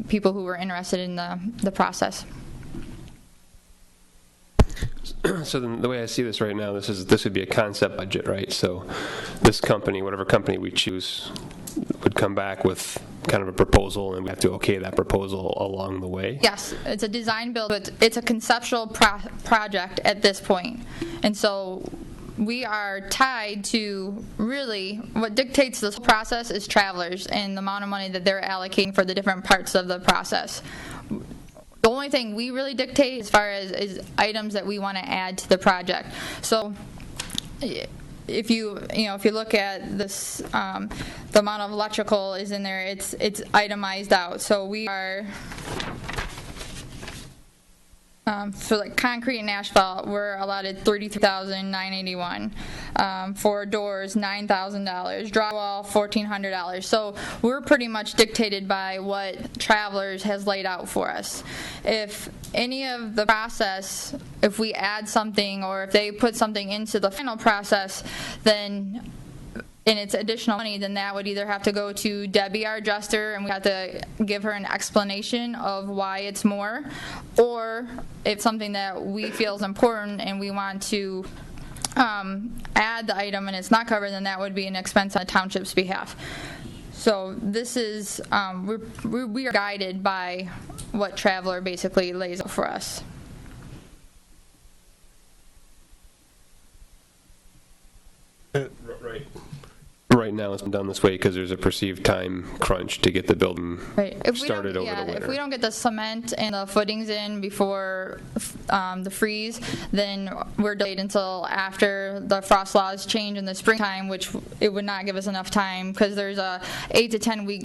people who were interested in the process. So then the way I see this right now, this would be a concept budget, right? So this company, whatever company we choose, would come back with kind of a proposal, and we have to okay that proposal along the way? Yes, it's a design build, but it's a conceptual project at this point. And so we are tied to, really, what dictates this process is travelers and the amount of money that they're allocating for the different parts of the process. The only thing we really dictate as far as is items that we want to add to the project. So if you look at this, the amount of electrical is in there, it's itemized out. So we are For like concrete and asphalt, we're allotted $33,981. For doors, $9,000. Drywall, $1,400. So we're pretty much dictated by what Travelers has laid out for us. If any of the process, if we add something or if they put something into the final process, then and it's additional money, then that would either have to go to Debbie, our adjuster, and we have to give her an explanation of why it's more, or if something that we feel is important and we want to add the item and it's not covered, then that would be an expense on the township's behalf. So this is, we are guided by what Traveler basically lays out for us. Right now it's been done this way because there's a perceived time crunch to get the building started over the winter. If we don't get the cement and the footings in before the freeze, then we're delayed until after the frost laws change in the springtime, which it would not give us enough time because there's a 8 to 10 week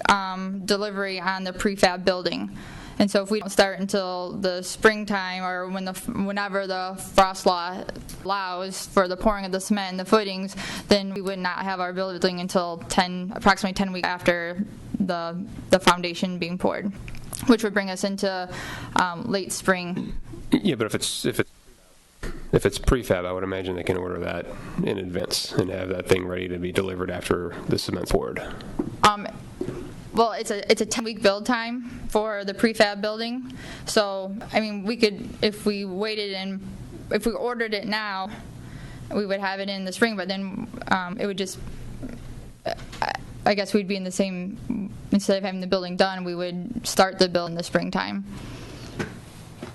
delivery on the prefab building. And so if we don't start until the springtime or whenever the frost law allows for the pouring of the cement and the footings, then we would not have our building until approximately 10 weeks after the foundation being poured, which would bring us into late spring. Yeah, but if it's prefab, I would imagine they can order that in advance and have that thing ready to be delivered after the cement's poured. Well, it's a 10-week build time for the prefab building. So, I mean, we could, if we waited and if we ordered it now, we would have it in the spring, but then it would just, I guess we'd be in the same, instead of having the building done, we would start the build in the springtime.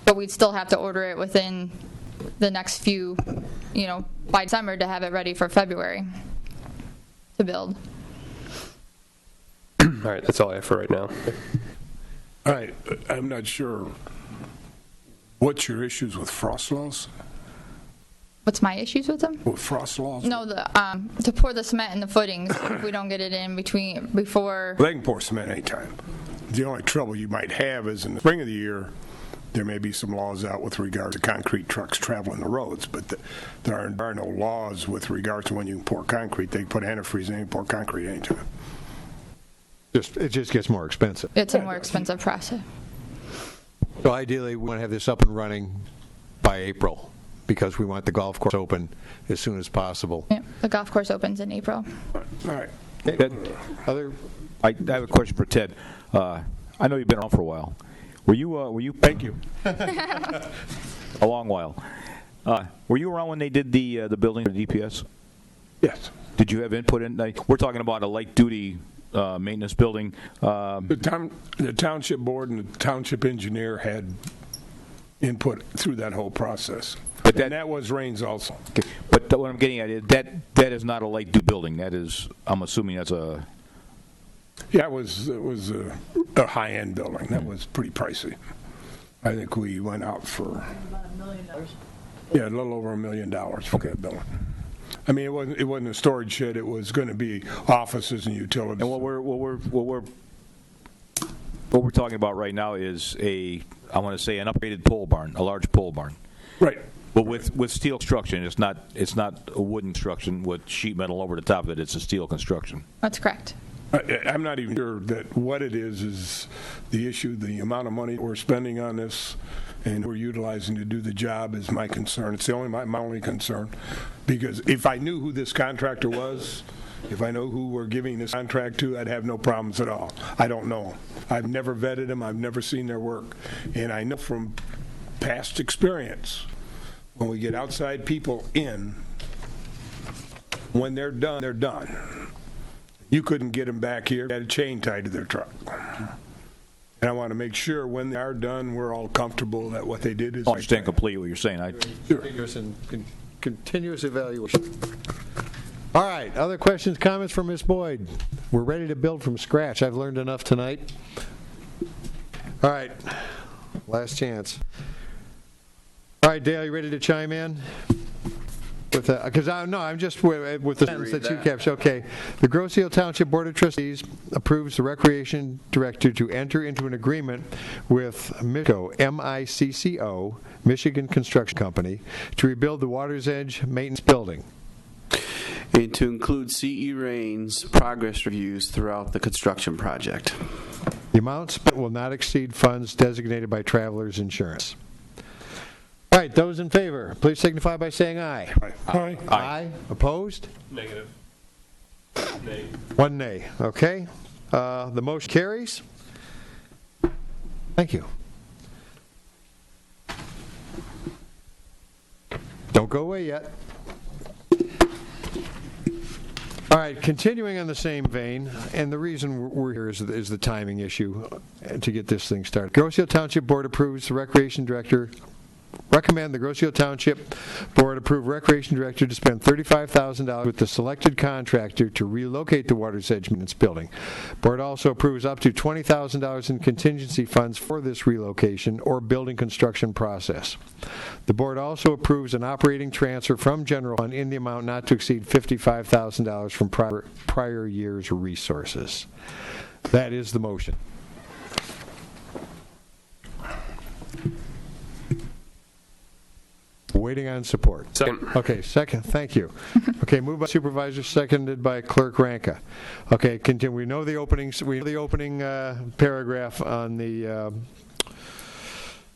But we'd still have to order it within the next few, by December to have it ready for February to build. All right, that's all I have for right now. All right, I'm not sure. What's your issues with frost laws? What's my issues with them? With frost laws? No, to pour the cement in the footings if we don't get it in before. Well, they can pour cement anytime. The only trouble you might have is in the spring of the year, there may be some laws out with regard to concrete trucks traveling the roads, but there are no laws with regards to when you can pour concrete. They can put antifreeze in and pour concrete anytime. It just gets more expensive. It's a more expensive process. So ideally, we want to have this up and running by April because we want the golf course open as soon as possible. Yeah, the golf course opens in April. All right. I have a question for Ted. I know you've been around for a while. Were you? Thank you. A long while. Were you around when they did the building for DPS? Yes. Did you have input in? We're talking about a light duty maintenance building. The township board and the township engineer had input through that whole process. But that was Raines also. Okay. But what I'm getting at is that is not a light duty building. That is, I'm assuming that's a. Yeah, it was a high-end building. That was pretty pricey. I think we went out for about $1 million. Yeah, a little over $1 million for that building. I mean, it wasn't a storage shed. It was going to be offices and utilities. And what we're talking about right now is I want to say an upgraded pole barn, a large pole barn. Right. But with steel construction, it's not a wooden construction with sheet metal over the top of it. It's a steel construction. That's correct. I'm not even sure that what it is the issue. The amount of money we're spending on this and we're utilizing to do the job is my concern. It's my only concern. Because if I knew who this contractor was, if I know who we're giving this contract to, I'd have no problems at all. I don't know. I've never vetted them. I've never seen their work. And I know from past experience, when we get outside people in, when they're done, they're done. You couldn't get them back here. They had a chain tied to their truck. And I want to make sure when they are done, we're all comfortable that what they did is. I understand completely what you're saying. Sure. Continuous evaluation. All right, other questions, comments from Ms. Boyd? We're ready to build from scratch. I've learned enough tonight. All right, last chance. All right, Dale, you ready to chime in? Because I'm just with the sentence that you captured. Okay. The Grosse Ile Township Board of Trustees approves the Recreation Director to enter into an agreement with MICCO, M-I-C-C-O, Michigan Construction Company, to rebuild the Water's Edge Maintenance Building. And to include CE Rain's progress reviews throughout the construction project. The amount spent will not exceed funds designated by Travelers Insurance. All right, those in favor, please signify by saying aye. Aye. Aye. Opposed? Negative. Nay. One nay. Okay. The motion carries. Thank you. Don't go away yet. All right, continuing on the same vein, and the reason we're here is the timing issue to get this thing started. Grosse Ile Township Board approves the Recreation Director. Recommend the Grosse Ile Township Board approve Recreation Director to spend $35,000 with the selected contractor to relocate the Water's Edge Maintenance Building. Board also approves up to $20,000 in contingency funds for this relocation or building construction process. The board also approves an operating transfer from general fund in the amount not to exceed $55,000 from prior year's resources. That is the motion. Waiting on support. Second. Okay, second. Thank you. Okay, moved by Supervisor, seconded by Clerk Ranka. Okay, continue. We know the openings. We know the opening paragraph on the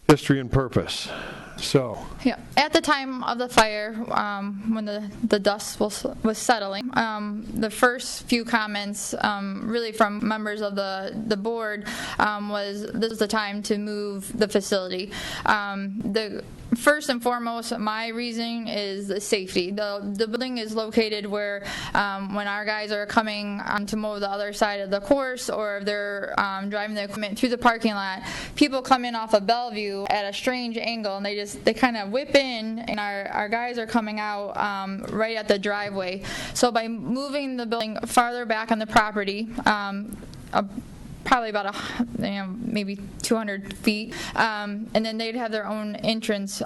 history and purpose. So. Yeah. At the time of the fire, when the dust was settling, the first few comments, really from members of the board, was this is the time to move the facility. The first and foremost, my reasoning is the safety. The building is located where when our guys are coming to mow the other side of the course, or if they're driving the equipment through the parking lot, people come in off of Bellevue at a strange angle, and they kind of whip in, and our guys are coming out right at the driveway. So by moving the building farther back on the property, probably about maybe 200 feet, and then they'd have their own entrance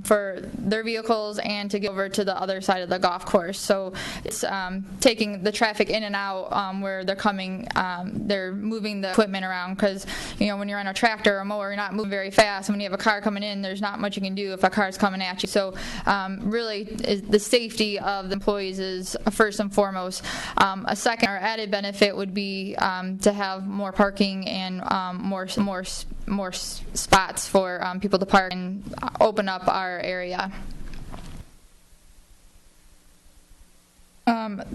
for their vehicles and to get over to the other side of the golf course. So it's taking the traffic in and out where they're coming. They're moving the equipment around because when you're on a tractor or a mower, you're not moving very fast. And when you have a car coming in, there's not much you can do if a car's coming at you. So really, the safety of the employees is first and foremost. A second or added benefit would be to have more parking and more spots for people to park and open up our area. The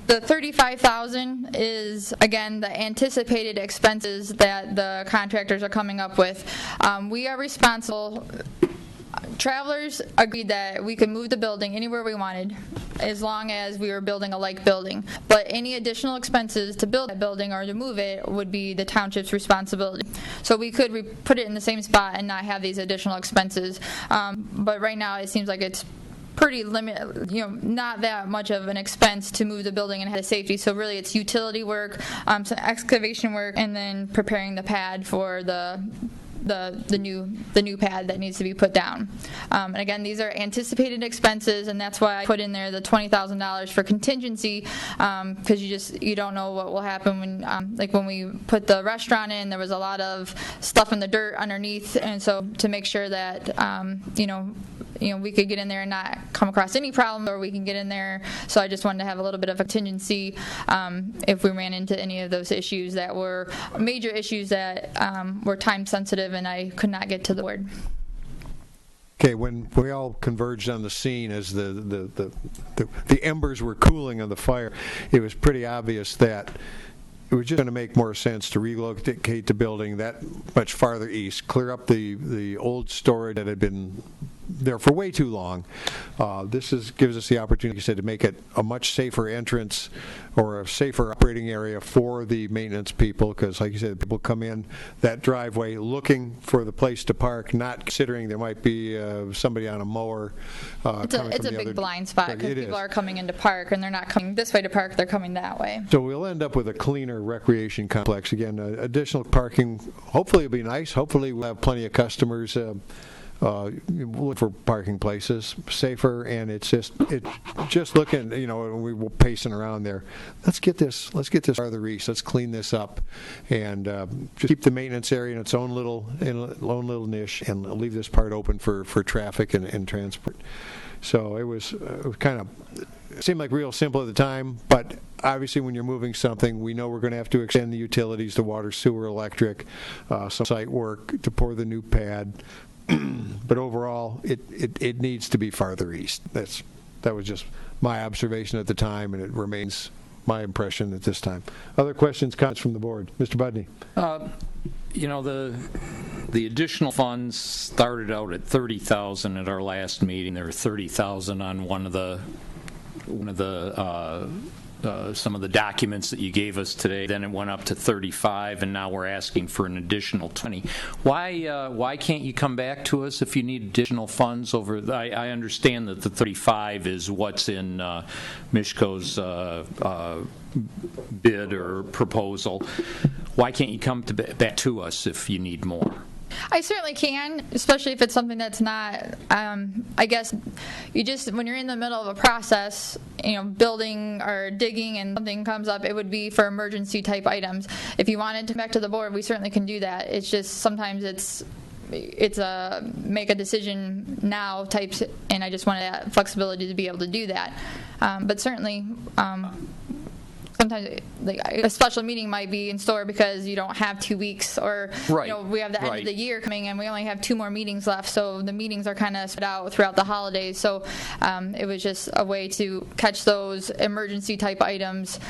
$35,000 is, again, the anticipated expenses that the contractors are coming up with. We are responsible. Travelers agreed that we could move the building anywhere we wanted as long as we were building a like building. But any additional expenses to build that building or to move it would be the township's responsibility. So we could put it in the same spot and not have these additional expenses. But right now it seems like it's pretty limited, not that much of an expense to move the building and have safety. So really it's utility work, some excavation work, and then preparing the pad for the new pad that needs to be put down. And again, these are anticipated expenses, and that's why I put in there the $20,000 for contingency, because you don't know what will happen when like when we put the restaurant in, there was a lot of stuff in the dirt underneath, and so to make sure that we could get in there and not come across any problems, or we can get in there. So I just wanted to have a little bit of a contingency if we ran into any of those issues that were major issues that were time sensitive and I could not get to the board. Okay, when we all converged on the scene as the embers were cooling on the fire, it was pretty obvious that it was just going to make more sense to relocate the building that much farther east, clear up the old storage that had been there for way too long. This gives us the opportunity, like I said, to make it a much safer entrance or a safer operating area for the maintenance people, because like you said, people come in that driveway looking for the place to park, not considering there might be somebody on a mower. It's a big blind spot because people are coming in to park and they're not coming this way to park, they're coming that way. So we'll end up with a cleaner recreation complex. Again, additional parking hopefully will be nice. Hopefully we'll have plenty of customers look for parking places safer, and it's just looking, we were pacing around there. Let's get this farther east. Let's clean this up, and just keep the maintenance area in its own little niche, and leave this part open for traffic and transport. So it was kind of. It seemed like real simple at the time, but obviously when you're moving something, we know we're going to have to extend the utilities, the water, sewer, electric, some site work to pour the new pad. But overall, it needs to be farther east. That was just my observation at the time, and it remains my impression at this time. Other questions, comments from the board? Mr. Budney. The additional funds started out at $30,000 at our last meeting. There were $30,000 on one of the some of the documents that you gave us today. Then it went up to 35, and now we're asking for an additional 20. Why can't you come back to us if you need additional funds over? I understand that the 35 is what's in Mishko's bid or proposal. Why can't you come back to us if you need more? I certainly can, especially if it's something that's not, I guess, when you're in the middle of a process, building or digging and something comes up, it would be for emergency type items. If you wanted to come back to the board, we certainly can do that. It's just sometimes it's a make a decision now types, and I just wanted that flexibility to be able to do that. But certainly, sometimes a special meeting might be in store because you don't have 2 weeks, or we have the end of the year coming and we only have 2 more meetings left, so the meetings are kind of spread out throughout the holidays. So it was just a way to catch those emergency type items.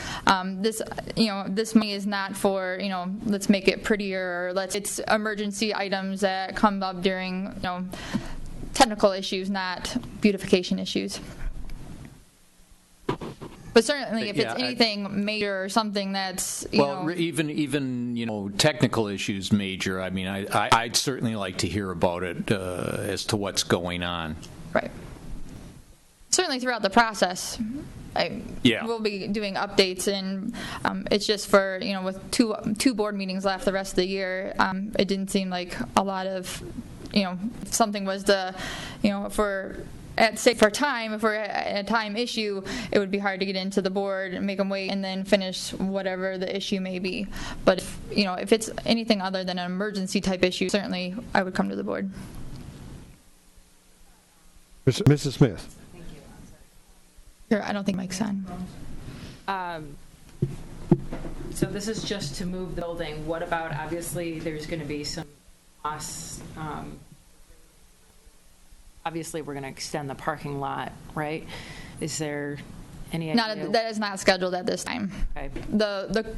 This money is not for let's make it prettier, or it's emergency items that come up during technical issues, not beautification issues. But certainly, if it's anything major or something that's even technical issues major. I mean, I'd certainly like to hear about it as to what's going on. Right. Certainly throughout the process. We'll be doing updates, and it's just for with two board meetings left the rest of the year. It didn't seem like a lot of if something was if we're for time, if we're at a time issue, it would be hard to get into the board and make them wait and then finish whatever the issue may be. But if it's anything other than an emergency type issue, certainly I would come to the board. Mrs. Smith. Thank you. Sure, I don't think Mike's on. So this is just to move the building. What about, obviously, there's going to be some costs. Obviously, we're going to extend the parking lot, right? Is there any idea? That is not scheduled at this time. Okay.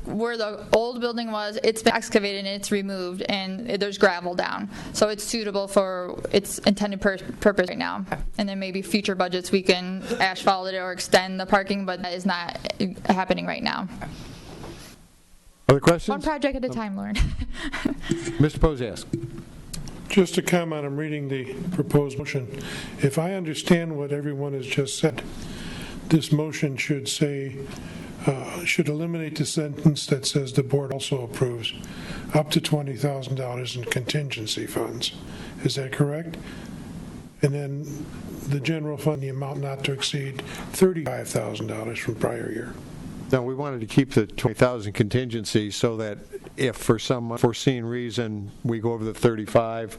Where the old building was, it's been excavated and it's removed, and there's gravel down. So it's suitable for its intended purpose right now. Okay. And then maybe future budgets we can asphalt it or extend the parking, but that is not happening right now. Okay. Other questions? One project at a time, Lauren. Mr. Poziask. Just a comment, I'm reading the proposed motion. If I understand what everyone has just said, this motion should eliminate the sentence that says the board also approves up to $20,000 in contingency funds. Is that correct? And then the general fund, the amount not to exceed $35,000 from prior year. No, we wanted to keep the 20,000 contingency so that if for some unforeseen reason we go over the 35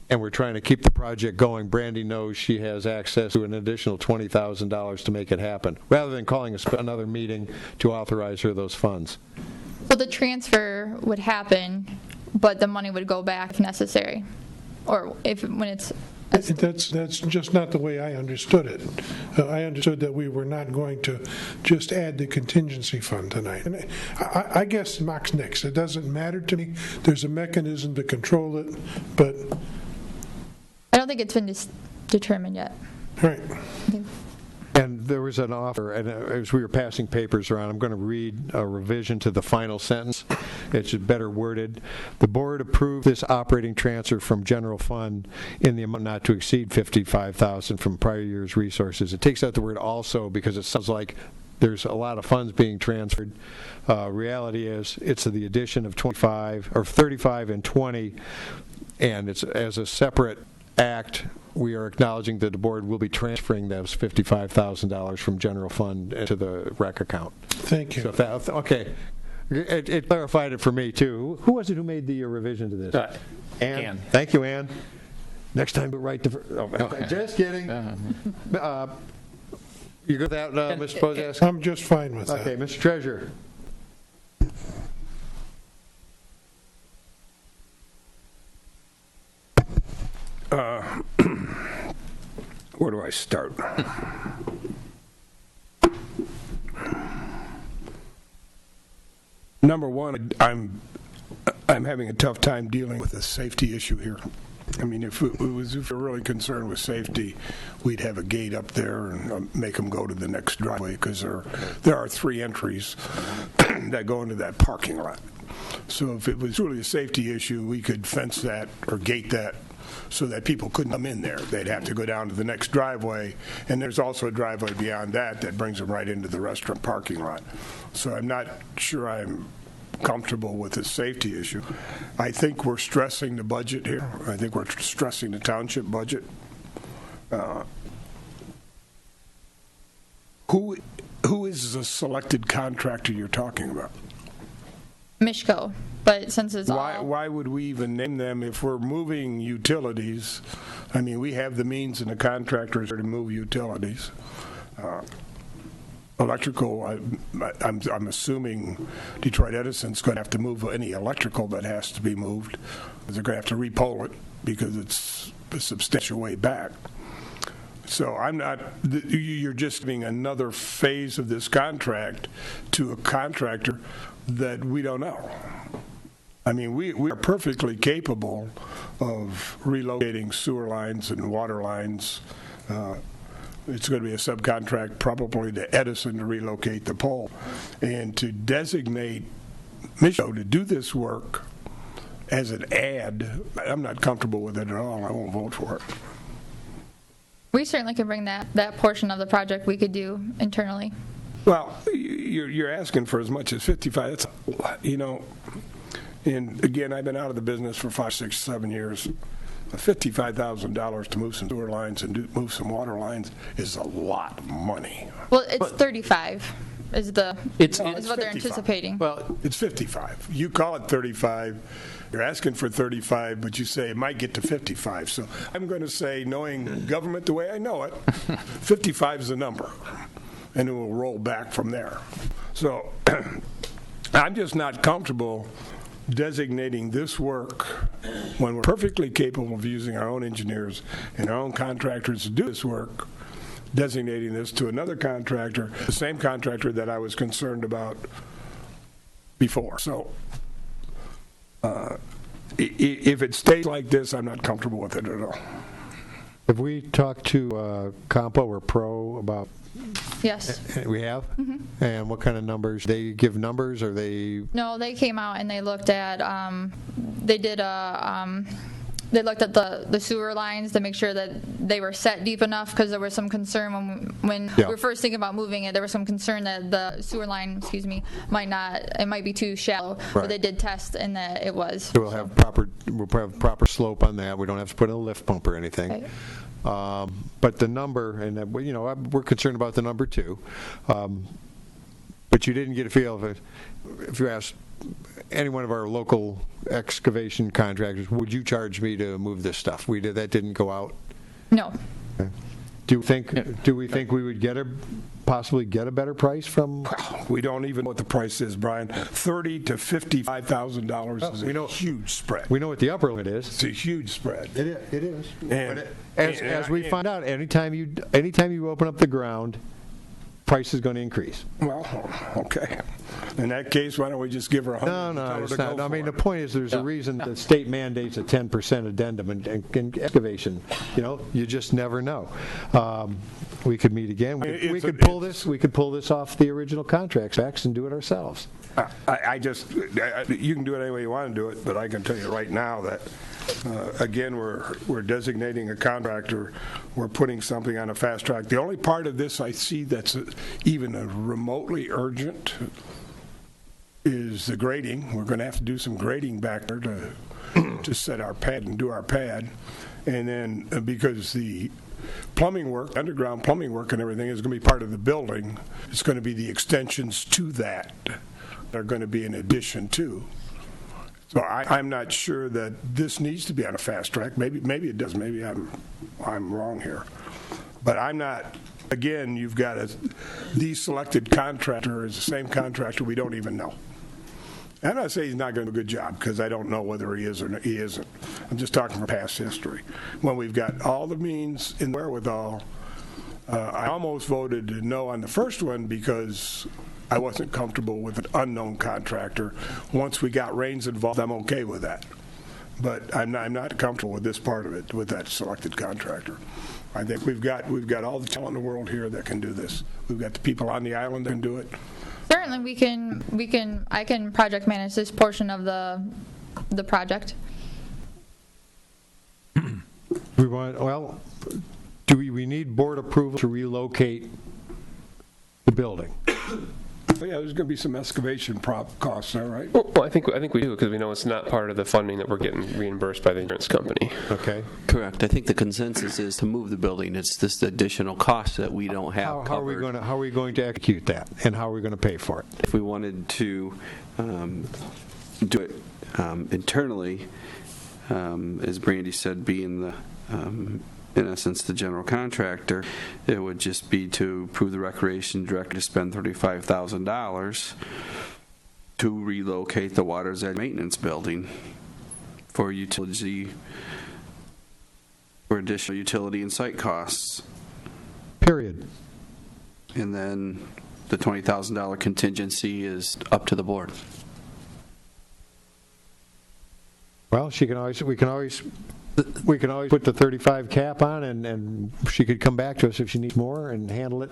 and we're trying to keep the project going, Brandy knows she has access to an additional $20,000 to make it happen, rather than calling another meeting to authorize her those funds. So the transfer would happen, but the money would go back if necessary, or when it's. That's just not the way I understood it. I understood that we were not going to just add the contingency fund tonight. And I guess Max Nix. It doesn't matter to me. There's a mechanism to control it, but I don't think it's been determined yet. Right. Okay. And there was an offer, and as we were passing papers around, I'm going to read a revision to the final sentence. It's better worded. The board approved this operating transfer from general fund in the amount not to exceed $55,000 from prior year's resources. It takes out the word also because it sounds like there's a lot of funds being transferred. Reality is it's the addition of 25 or 35 and 20, and it's as a separate act, we are acknowledging that the board will be transferring those $55,000 from general fund into the rec account. Thank you. So if that, okay. It clarified it for me, too. Who was it who made the revision to this? Ann. Thank you, Ann. Next time, we'll write just kidding. You good with that, Mr. Pozask? I'm just fine with that. Okay, Mr. Treasurer. Where do I start? Number one, I'm having a tough time dealing with the safety issue here. I mean, if we're really concerned with safety, we'd have a gate up there and make them go to the next driveway, because there are 3 entries that go into that parking lot. So if it was really a safety issue, we could fence that or gate that so that people couldn't come in there. They'd have to go down to the next driveway, and there's also a driveway beyond that brings them right into the restaurant parking lot. So I'm not sure I'm comfortable with the safety issue. I think we're stressing the budget here. I think we're stressing the township budget. Who is the selected contractor you're talking about? Mishko, but since it's Why would we even name them if we're moving utilities? I mean, we have the means and the contractors to move utilities. Electrical, I'm assuming Detroit Edison's going to have to move any electrical that has to be moved. They're going to have to repole it because it's a substantial way back. So you're just giving another phase of this contract to a contractor that we don't know. I mean, we are perfectly capable of relocating sewer lines and water lines. It's going to be a subcontract probably to Edison to relocate the pole. And to designate Mishko to do this work as an ad, I'm not comfortable with it at all. I won't vote for it. We certainly can bring that portion of the project we could do internally. Well, you're asking for as much as 55. That's, and again, I've been out of the business for 5, 6, 7 years. $55,000 to move some sewer lines and move some water lines is a lot of money. Well, it's 35 is what it's they're 55. anticipating. Well, it's 55. You call it 35. You're asking for 35, but you say it might get to 55. So I'm going to say, knowing government the way I know it, 55 is the number, and it will roll back from there. So I'm just not comfortable designating this work when we're perfectly capable of using our own engineers and our own contractors to do this work, designating this to another contractor, the same contractor that I was concerned about before. So if it stays like this, I'm not comfortable with it at all. Have we talked to Compo or Pro about? Yes. We have? Mm-hmm. And what kind of numbers? They give numbers, or they? No, they came out and they looked at, they looked at the sewer lines to make sure that they were set deep enough, because there was some concern when we were first thinking about moving it, there was some concern that the sewer line, might be too shallow. Right. But they did test and that it was. So we'll have proper slope on that. We don't have to put in a lift pump or anything. Right. But the number, and we're concerned about the number too. But you didn't get a feel of it. If you asked any one of our local excavation contractors, would you charge me to move this stuff? That didn't go out. No. Okay. Do we think we would possibly get a better price from? We don't even know what the price is, Brian. $30,000 to $55,000 is a huge spread. We know what the upper limit is. It's a huge spread. It is. And, as we find out, anytime you open up the ground, price is going to increase. Well, okay. In that case, why don't we just give her $100? No, it's not. I mean, the point is, there's a reason the state mandates a 10% addendum in excavation. You just never know. We could meet again. We could pull this off the original contract specs and do it ourselves. You can do it any way you want to do it, but I can tell you right now that, again, we're designating a contractor. We're putting something on a fast track. The only part of this I see that's even remotely urgent is the grading. We're going to have to do some grading back there to set our pad and do our pad. And then because the plumbing work, underground plumbing work and everything is going to be part of the building, it's going to be the extensions to that are going to be in addition to. So I'm not sure that this needs to be on a fast track. Maybe it does. Maybe I'm wrong here. But I'm not. Again, you've got a deselected contractor is the same contractor we don't even know. I'm not saying he's not going to do a good job because I don't know whether he is or he isn't. I'm just talking from past history. When we've got all the means and wherewithal, I almost voted no on the first one because I wasn't comfortable with an unknown contractor. Once we got Raines involved, I'm okay with that. But I'm not comfortable with this part of it, with that selected contractor. I think we've got all the talent in the world here that can do this. We've got the people on the island that can do it. Certainly, I can project manage this portion of the project. We need board approval to relocate the building. Yeah, there's going to be some excavation costs, all right? Well, I think we do because we know it's not part of the funding that we're getting reimbursed by the insurance company. Okay. Correct. I think the consensus is to move the building. It's this additional cost that we don't have How are we going to execute that, and how are we going to pay for it? If we wanted to do it internally, as Brandy said, being the in essence the general contractor, it would just be to approve the recreation director to spend $35,000 to relocate the water's edge maintenance building for utility, for additional utility and site costs. Period. And then the $20,000 contingency is up to the board. Well, we can always put the 35 cap on, and she could come back to us if she needs more and handle it.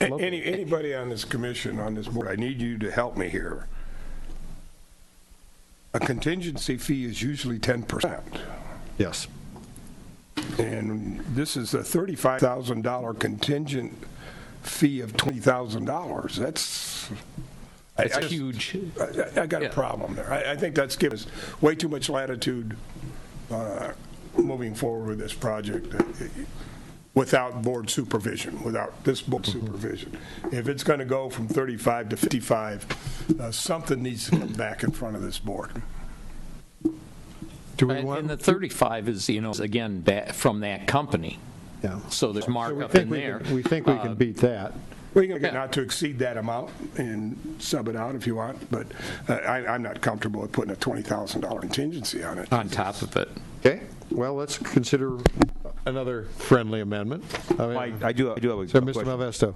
Anybody on this commission, on this board, I need you to help me here. A contingency fee is usually 10%. Yes. And this is a $35,000 contingent fee of $20,000. That's huge. I got a problem there. I think that's given us way too much latitude moving forward with this project without board supervision, without this board supervision. If it's going to go from 35 to 55, something needs to come back in front of this board. And the 35 is, again, from that company. Yeah. So there's markup in there. We think we can beat that. We're going to get not to exceed that amount and sub it out if you want, but I'm not comfortable with putting a $20,000 contingency on it. On top of it. Okay. Well, let's consider another friendly amendment. I do have a Sir, question. Mr. Malvesto.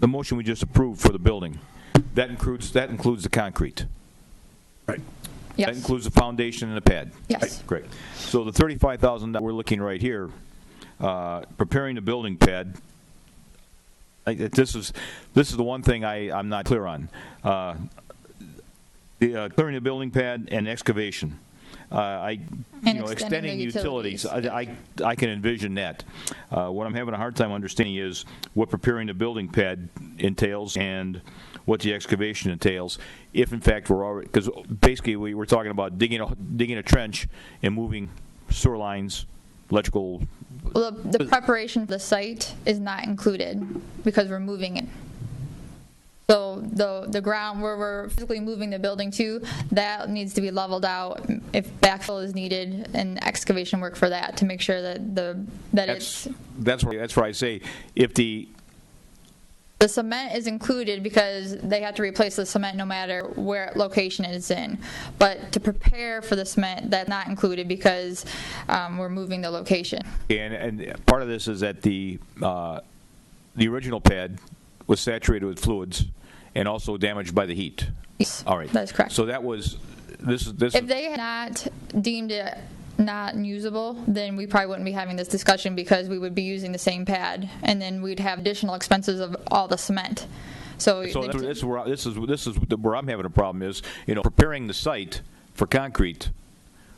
The motion we just approved for the building, that includes the concrete. Right. Yes. That includes the foundation and the pad. Yes. Right. Great. So the $35,000 we're looking right here, preparing the building pad. This is the one thing I'm not clear on. Clearing the building pad and excavation. Extending the utilities. I can envision that. What I'm having a hard time understanding is what preparing the building pad entails and what the excavation entails. If in fact we're already, because basically we were talking about digging a trench and moving sewer lines, electrical. Well, the preparation for the site is not included because we're moving it. So the ground where we're physically moving the building to, that needs to be leveled out if backfill is needed and excavation work for that to make sure that That's where I say if the cement is included because they have to replace the cement no matter where location it is in. But to prepare for the cement, that's not included because we're moving the location. And part of this is that the original pad was saturated with fluids and also damaged by the heat. Yes, all right. That's correct. So that was this. If they had not deemed it not usable, then we probably wouldn't be having this discussion because we would be using the same pad, and then we'd have additional expenses of all the cement. So this is where I'm having a problem is preparing the site for concrete,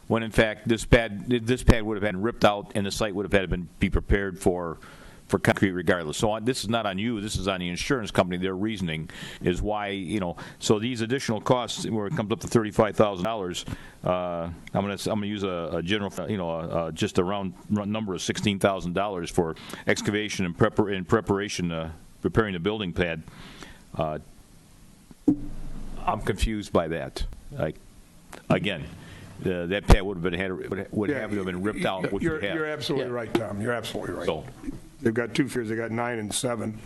when in fact this pad would have been ripped out and the site would have had to be prepared for for concrete regardless. So this is not on you. This is on the insurance company. Their reasoning is why, so these additional costs, where it comes up to $35,000, I'm gonna use a general, just a round number of $16,000 for excavation and preparation, preparing the building pad. I'm confused by that. Again, that pad would have been ripped out. Which You're absolutely right, Tom. You're absolutely right. So, they've got 2 years. They got 9 and 7,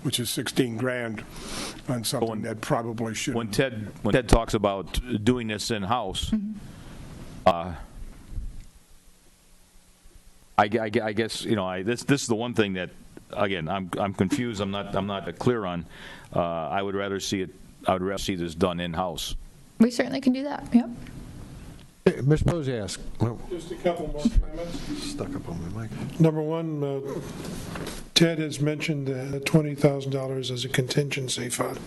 which is $16,000 on something that probably should. when Ted talks about doing this in house, I guess this is the one thing that, again, I'm confused. I'm not clear on. I would rather see this done in house. We certainly can do that, yep. Hey, Ms. Posiask. Just a couple more comments. Stuck up on my mic. Number one, Ted has mentioned $20,000 as a contingency fund,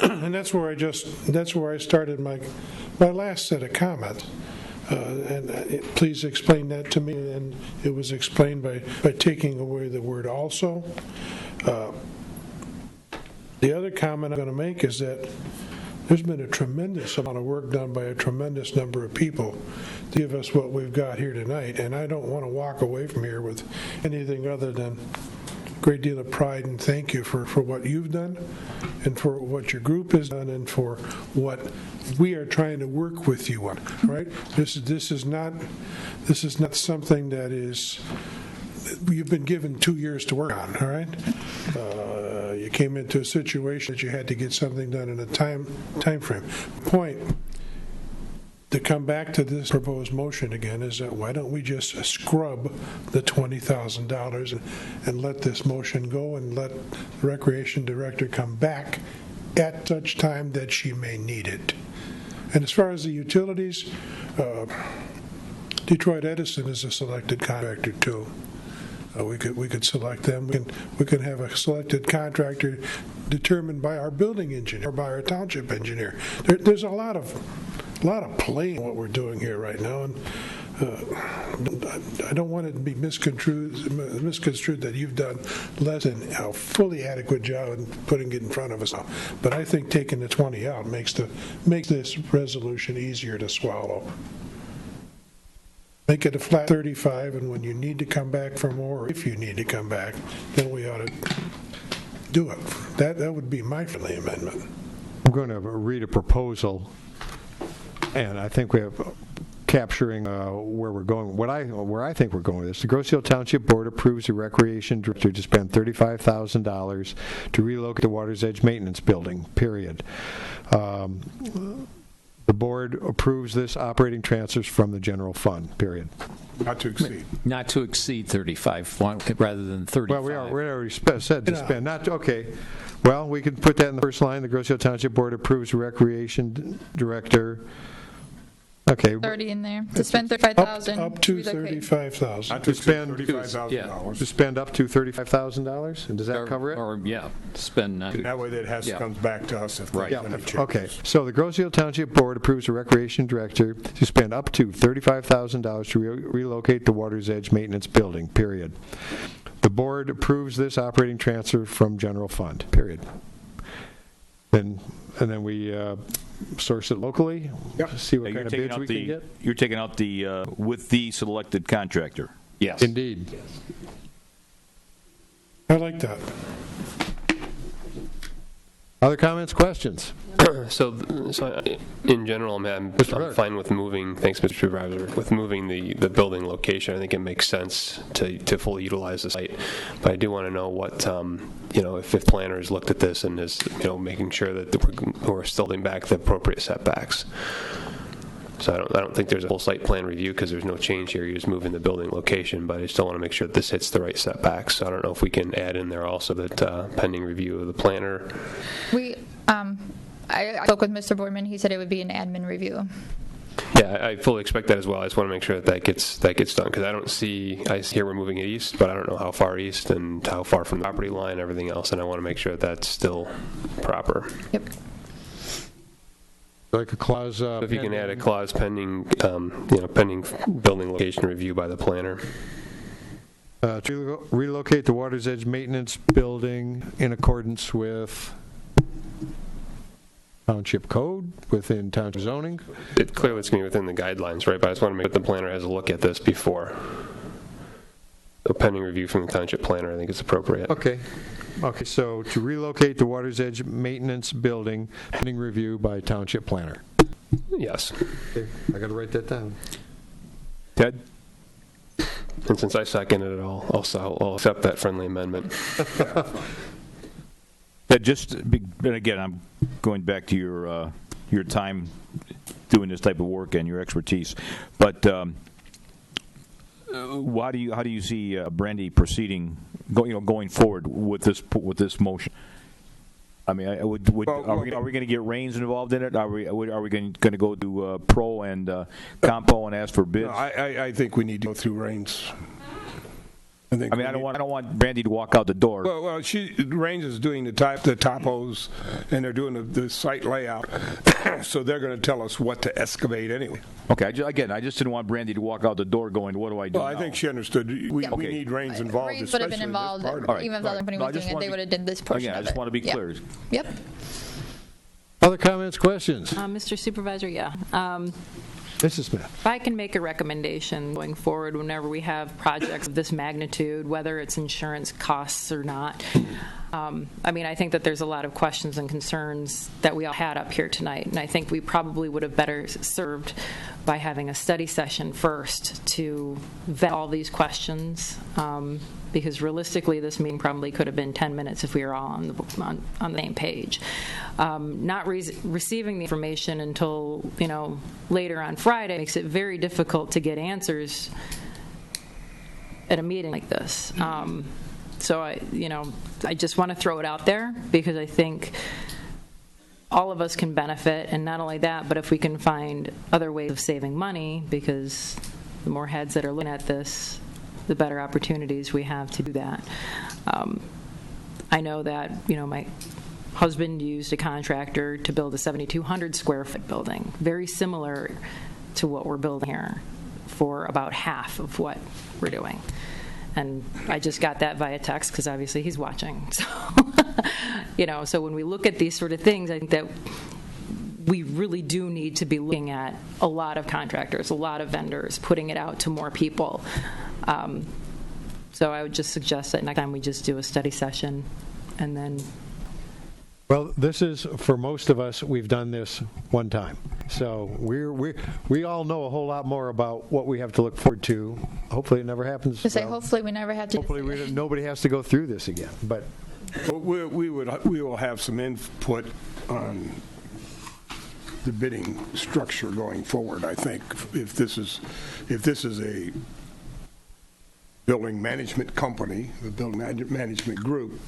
and that's where I started my last set of comments. Please explain that to me. And it was explained by taking away the word "also." The other comment I'm going to make is that there's been a tremendous amount of work done by a tremendous number of people to give us what we've got here tonight, and I don't want to walk away from here with anything other than a great deal of pride and thank you for what you've done and for what your group has done and for what we are trying to work with you on. Right? This is not something that is you've been given 2 years to work on. All right. You came into a situation that you had to get something done in a time frame. Point to come back to this proposed motion again is that why don't we just scrub the $20,000 and let this motion go and let the recreation director come back at such time that she may need it. And as far as the utilities, Detroit Edison is a selected contractor too. We could select them. We can have a selected contractor determined by our building engineer or by our township engineer. There's a lot of play in what we're doing here right now, and I don't want it to be misconstrued that you've done less than a fully adequate job in putting it in front of us. But I think taking the 20 out makes this resolution easier to swallow. Make it a flat 35, and when you need to come back for more, or if you need to come back, then we ought to do it. That would be my friendly amendment. I'm going to read a proposal, and I think we have capturing where we're going. Where I think we're going with this. The Grosse Ile Township Board approves the recreation director to spend $35,000 to relocate the Water's Edge Maintenance Building. Period. The board approves this operating transfers from the general fund, period. Not to exceed. Not to exceed 35 rather than 35. Well, we already said to spend. Okay. Well, we can put that in the first line. The Grosse Ile Township Board approves the recreation director. Okay. 30 in there. To spend $35,000. Up to $35,000. Not to spend $35,000. To spend up to $35,000? And does that cover it? Or spend. That way that comes back to us if there's any changes. Okay. So the Grosse Ile Township Board approves the recreation director to spend up to $35,000 to relocate the Water's Edge Maintenance Building, period. The board approves this operating transfer from general fund, period. And then we source it locally, see what kind of bids we can get. You're taking out the with the selected contractor. Yes. Indeed. I like that. Other comments, questions? So in general, I'm fine with moving. Thanks, Mr. Supervisor. With moving the building location, I think it makes sense to fully utilize the site. But I do want to know what if planners looked at this and is making sure that we're still holding back the appropriate setbacks. So I don't think there's a full site plan review because there's no change here. You're just moving the building location, but I still want to make sure that this hits the right setbacks. So I don't know if we can add in there also that pending review of the planner. I spoke with Mr. Boardman. He said it would be an admin review. Yeah, I fully expect that as well. I just want to make sure that gets done because I hear we're moving it east, but I don't know how far east and how far from the property line and everything else, and I want to make sure that that's still proper. Yep. Like a clause. If you can add a clause pending building location review by the planner. To relocate the Water's Edge Maintenance Building in accordance with Township Code, within Township zoning. It clearly it's going to be within the guidelines, right? But I just want to make sure the planner has a look at this before. A pending review from the Township planner, I think is appropriate. Okay. Okay, so to relocate the Water's Edge Maintenance Building, pending review by Township planner. Yes. Okay, I got to write that down. Ted? And since I seconded it, I'll accept that friendly amendment. Yeah, and again, I'm going back to your time doing this type of work and your expertise. But how do you see Brandy proceeding, going forward with this motion? I mean, are we going to get Rains involved in it? Are we going to go to Pro and Compo and ask for bids? No, I think we need to go through Rains. I don't want Brandy to walk out the door. Well, Rains is doing the topos, and they're doing the site layout, so they're going to tell us what to excavate anyway. Okay, I just didn't want Brandy to walk out the door going, what do I do Well, now? I think she understood. We need Rains involved. Rains would have been involved, even if the other company was doing it, they would have did this portion of it. Again, I just want to be clear. Yep. Other comments, questions? Mr. Supervisor, yeah. Mrs. Smith. If I can make a recommendation going forward whenever we have projects of this magnitude, whether it's insurance costs or not, I think that there's a lot of questions and concerns that we all had up here tonight, and I think we probably would have better served by having a study session first to vet all these questions, because realistically this meeting probably could have been 10 minutes if we were all on the same page. Not receiving the information until later on Friday makes it very difficult to get answers at a meeting like this. So I just want to throw it out there because I think all of us can benefit, and not only that, but if we can find other ways of saving money, because the more heads that are looking at this, the better opportunities we have to do that. I know that my husband used a contractor to build a 7,200 square foot building, very similar to what we're building here, for about half of what we're doing. And I just got that via text because obviously he's watching. So, so when we look at these sort of things, I think that we really do need to be looking at a lot of contractors, a lot of vendors, putting it out to more people. So I would just suggest that next time we just do a study session and then. Well, this is, for most of us, we've done this one time. So we all know a whole lot more about what we have to look forward to. Hopefully it never happens. Hopefully we never have to. Hopefully nobody has to go through this again. But we will have some input on the bidding structure going forward. I think if this is a building management company, the building management group,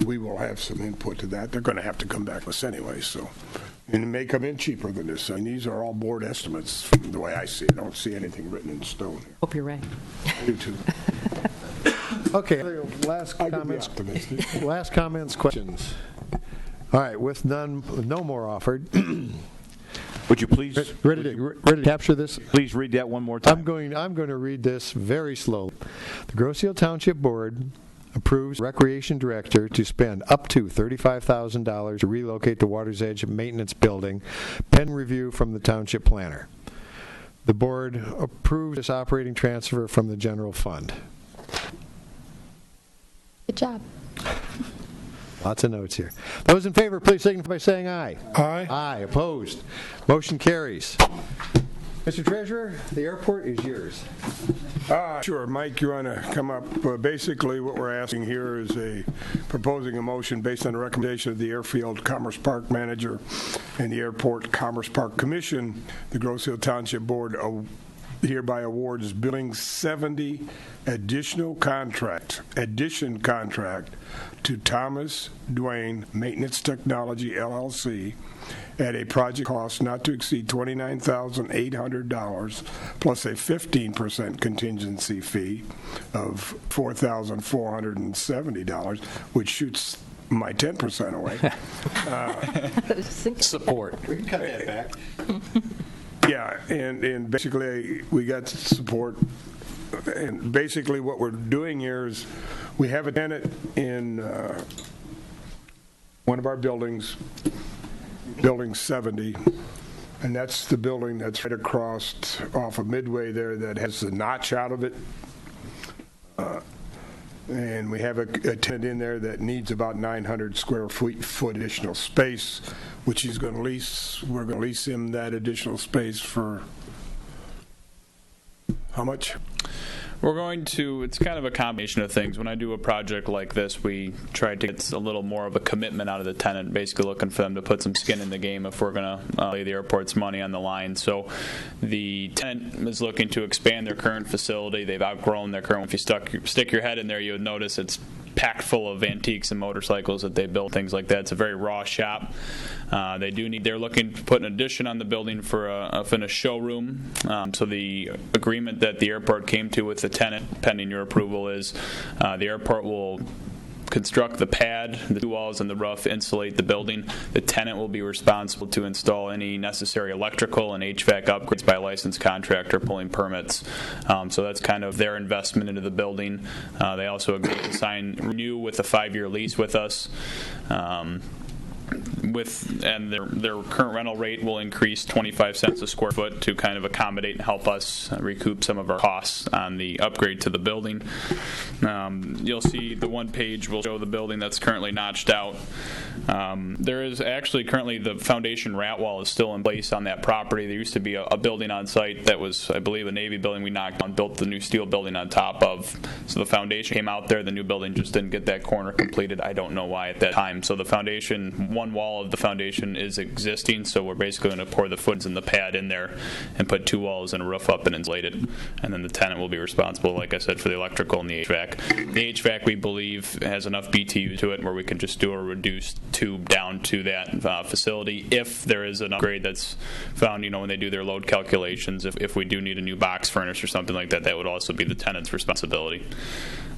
we will have some input to that. They're going to have to come back to us anyway, so. And it may come in cheaper than this. I mean, these are all board estimates from the way I see it. I don't see anything written in stone here. Hope you're right. I do too. Okay, last comments, questions. All right, with no more offered. Would you please ready to capture this? Please read that one more time. I'm going to read this very slowly. The Grosse Ile Township Board approves Recreation Director to spend up to $35,000 to relocate the Water's Edge Maintenance Building, pending review from the Township Planner. The Board approves this operating transfer from the General Fund. Good job. Lots of notes here. Those in favor, please signify by saying aye. Aye. Aye. Opposed? Motion carries. Mr. Treasurer, the airport is yours. Sure. Mike, you want to come up? Basically, what we're asking here is proposing a motion based on the recommendation of the Airfield Commerce Park Manager and the Airport Commerce Park Commission. The Grosse Ile Township Board hereby awards Building 70 addition contract to Thomas Dwayne Maintenance Technology, LLC, at a project cost not to exceed $29,800 plus a 15% contingency fee of $4,470, which shoots my 10% away. Support. We can cut that back. Yeah, and basically we got support And basically what we're doing here is we have a tenant in one of our buildings, Building 70, and that's the building that's right across off of Midway there that has the notch out of it. And we have a tenant in there that needs about 900 square foot additional space, which he's going to lease. We're going to lease him that additional space for how much? We're going to, it's kind of a combination of things. When I do a project like this, we try to get a little more of a commitment out of the tenant, basically looking for them to put some skin in the game if we're going to lay the airport's money on the line. So the tenant is looking to expand their current facility. They've outgrown their current. If you stick your head in there, you would notice it's packed full of antiques and motorcycles that they built, things like that. It's a very raw shop. They're looking to put an addition on the building for a finished showroom. So the agreement that the airport came to with the tenant, pending your approval, is the airport will construct the pad, the two walls, and the roof, insulate the building. The tenant will be responsible to install any necessary electrical and HVAC upgrades by a licensed contractor pulling permits. So that's kind of their investment into the building. They also agreed to renew with a 5-year lease with us. And their current rental rate will increase 25 cents a square foot to kind of accommodate and help us recoup some of our costs on the upgrade to the building. You'll see the one page will show the building that's currently notched out. There is actually currently the foundation rat wall is still in place on that property. There used to be a building on site that was, I believe, a Navy building we knocked down, built the new steel building on top of. So the foundation came out there. The new building just didn't get that corner completed. I don't know why at that time. So the foundation, one wall of the foundation is existing, so we're basically going to pour the footings and the pad in there and put two walls and a roof up and insulate it. And then the tenant will be responsible, like I said, for the electrical and the HVAC. The HVAC, we believe, has enough BTU to it where we can just do a reduced tube down to that facility if there is an upgrade that's found, when they do their load calculations. If we do need a new box furnace or something like that, that would also be the tenant's responsibility.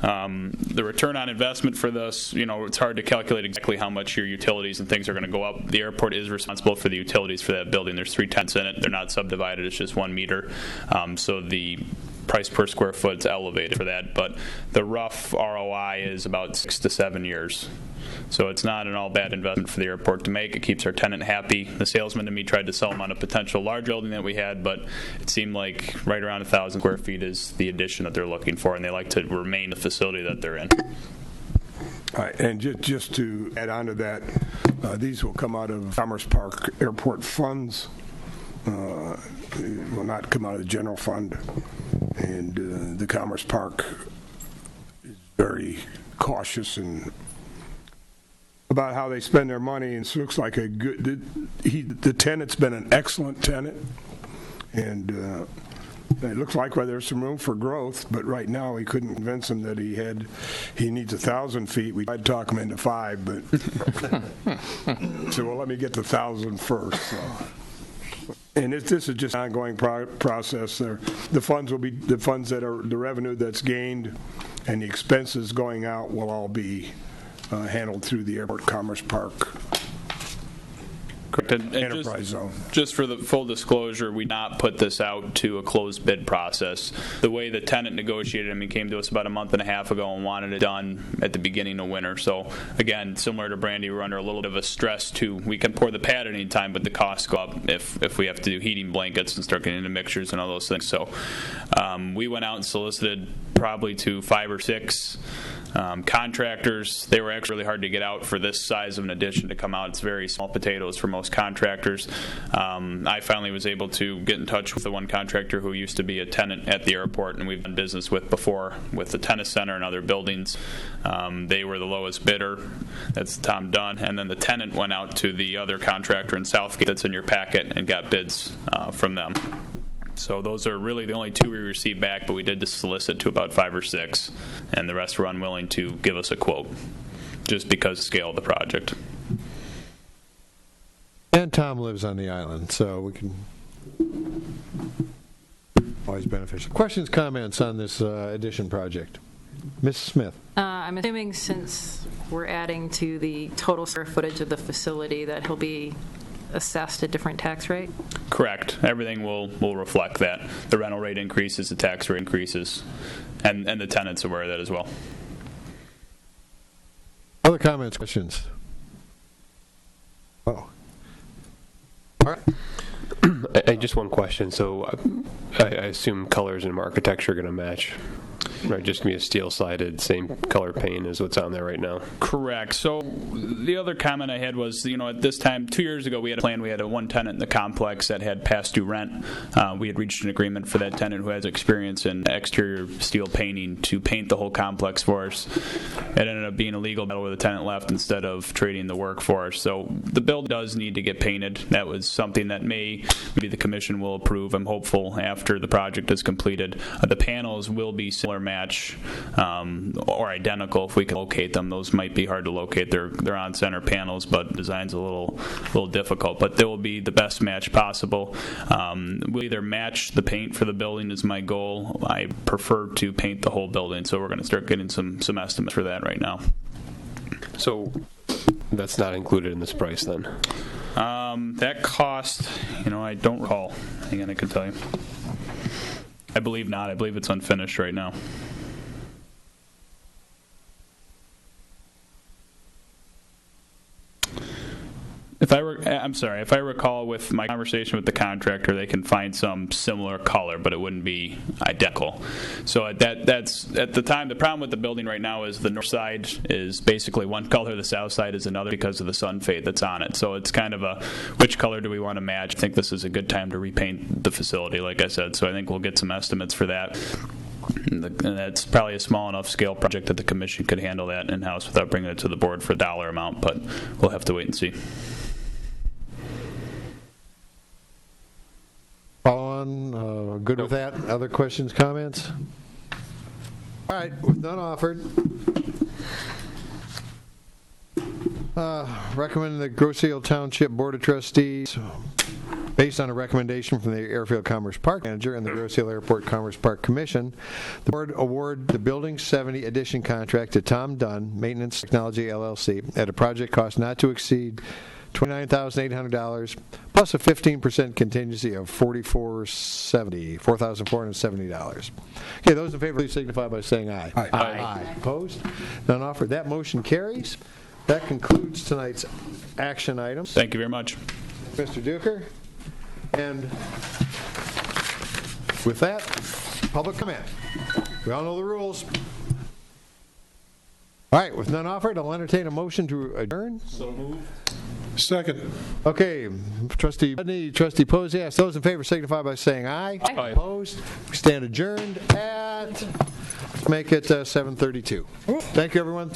The return on investment for this, it's hard to calculate exactly how much your utilities and things are going to go up. The airport is responsible for the utilities for that building. There's 3 tenants in it. They're not subdivided. It's just 1 meter. So the price per square foot is elevated for that. But the rough ROI is about 6 to 7 years. So it's not an all bad investment for the airport to make. It keeps our tenant happy. The salesman to me tried to sell them on a potential large building that we had, but it seemed like right around 1,000 square feet is the addition that they're looking for, and they like to remain the facility that they're in. All right, and just to add on to that, these will come out of Commerce Park Airport funds. Will not come out of the general fund, and the Commerce Park is very cautious and about how they spend their money, and it looks like the tenant's been an excellent tenant, and it looks like there's some room for growth, but right now we couldn't convince him that he needs 1,000 feet. We tried to talk him into 5, but so well, let me get the 1,000 first. So. And this is just an ongoing process. The funds will be the funds that are the revenue that's gained, and the expenses going out will all be handled through the Airport Commerce Park Correct. And enterprise zone. Just for the full disclosure, we not put this out to a closed bid process. The way the tenant negotiated, came to us about a month and a half ago and wanted it done at the beginning of winter. So again, similar to Brandy, we're under a little bit of a stress too. We can pour the pad at any time, but the costs go up if we have to do heating blankets and start getting into mixtures and all those things. So we went out and solicited probably to 5 or 6 contractors. They were actually really hard to get out for this size of an addition to come out. It's very small potatoes for most contractors. I finally was able to get in touch with the one contractor who used to be a tenant at the airport and we've done business with before with the tennis center and other buildings. They were the lowest bidder. That's Tom Dunn. And then the tenant went out to the other contractor in Southgate that's in your packet and got bids from them. So those are really the only 2 we received back, but we did solicit to about 5 or 6, and the rest were unwilling to give us a quote, just because of the scale of the project. And Tom lives on the island, so we can always beneficial. Questions, comments on this addition project? Ms. Smith. I'm assuming since we're adding to the total square footage of the facility that he'll be assessed a different tax rate? Correct. Everything will reflect that. The rental rate increases, the tax rate increases, and the tenant's aware of that as well. Other comments, questions? Oh. All right. I just one question. So I assume colors and architecture are going to match, right? Just going to be a steel-sided, same color paint as what's on there right now. Correct. So the other comment I had was, at this time, 2 years ago, we had a plan. We had one tenant in the complex that had past due rent. We had reached an agreement for that tenant who has experience in exterior steel painting to paint the whole complex for us. It ended up being a legal battle where the tenant left instead of trading the work for us. So the building does need to get painted. That was something that maybe the commission will approve. I'm hopeful after the project is completed. The panels will be similar match or identical if we can locate them. Those might be hard to locate. They're on center panels, but design's a little difficult. But they will be the best match possible. We'll either match the paint for the building is my goal. I prefer to paint the whole building, so we're going to start getting some estimates for that right now. So that's not included in this price then? That cost, I don't recall. Hang on, I can tell you. I believe not. I believe it's unfinished right now. If I recall with my conversation with the contractor, they can find some similar color, but it wouldn't be identical. So that's at the time. The problem with the building right now is the north side is basically one color, the south side is another because of the sun fade that's on it. So it's kind of which color do we want to match? I think this is a good time to repaint the facility, like I said. So I think we'll get some estimates for that. And that's probably a small enough scale project that the commission could handle that in-house without bringing it to the board for a dollar amount, but we'll have to wait and see. Follow on, good with that? Other questions, comments? All right, with none offered. Recommend the Grosse Township Board of Trustees, based on a recommendation from the Airfield Commerce Park Manager and the Grosse Airport Commerce Park Commission, the board award the Building 70 addition contract to Tom Dunn, Maintenance Technology LLC, at a project cost not to exceed $29,800 plus a 15% contingency of $4,470. Okay, those in favor, please signify by saying aye. Aye. Aye. Opposed? None offered. That motion carries. That concludes tonight's action items. Thank you very much. Mr. Duker. And with that, public comment. We all know the rules. All right, with none offered, I'll entertain a motion to adjourn. So moved. Second. Okay, Trustee Budney, Trustee Posey, yes, those in favor signify by saying aye. Aye. Opposed? We stand adjourned at, let's make it 7:32. Thank you, everyone.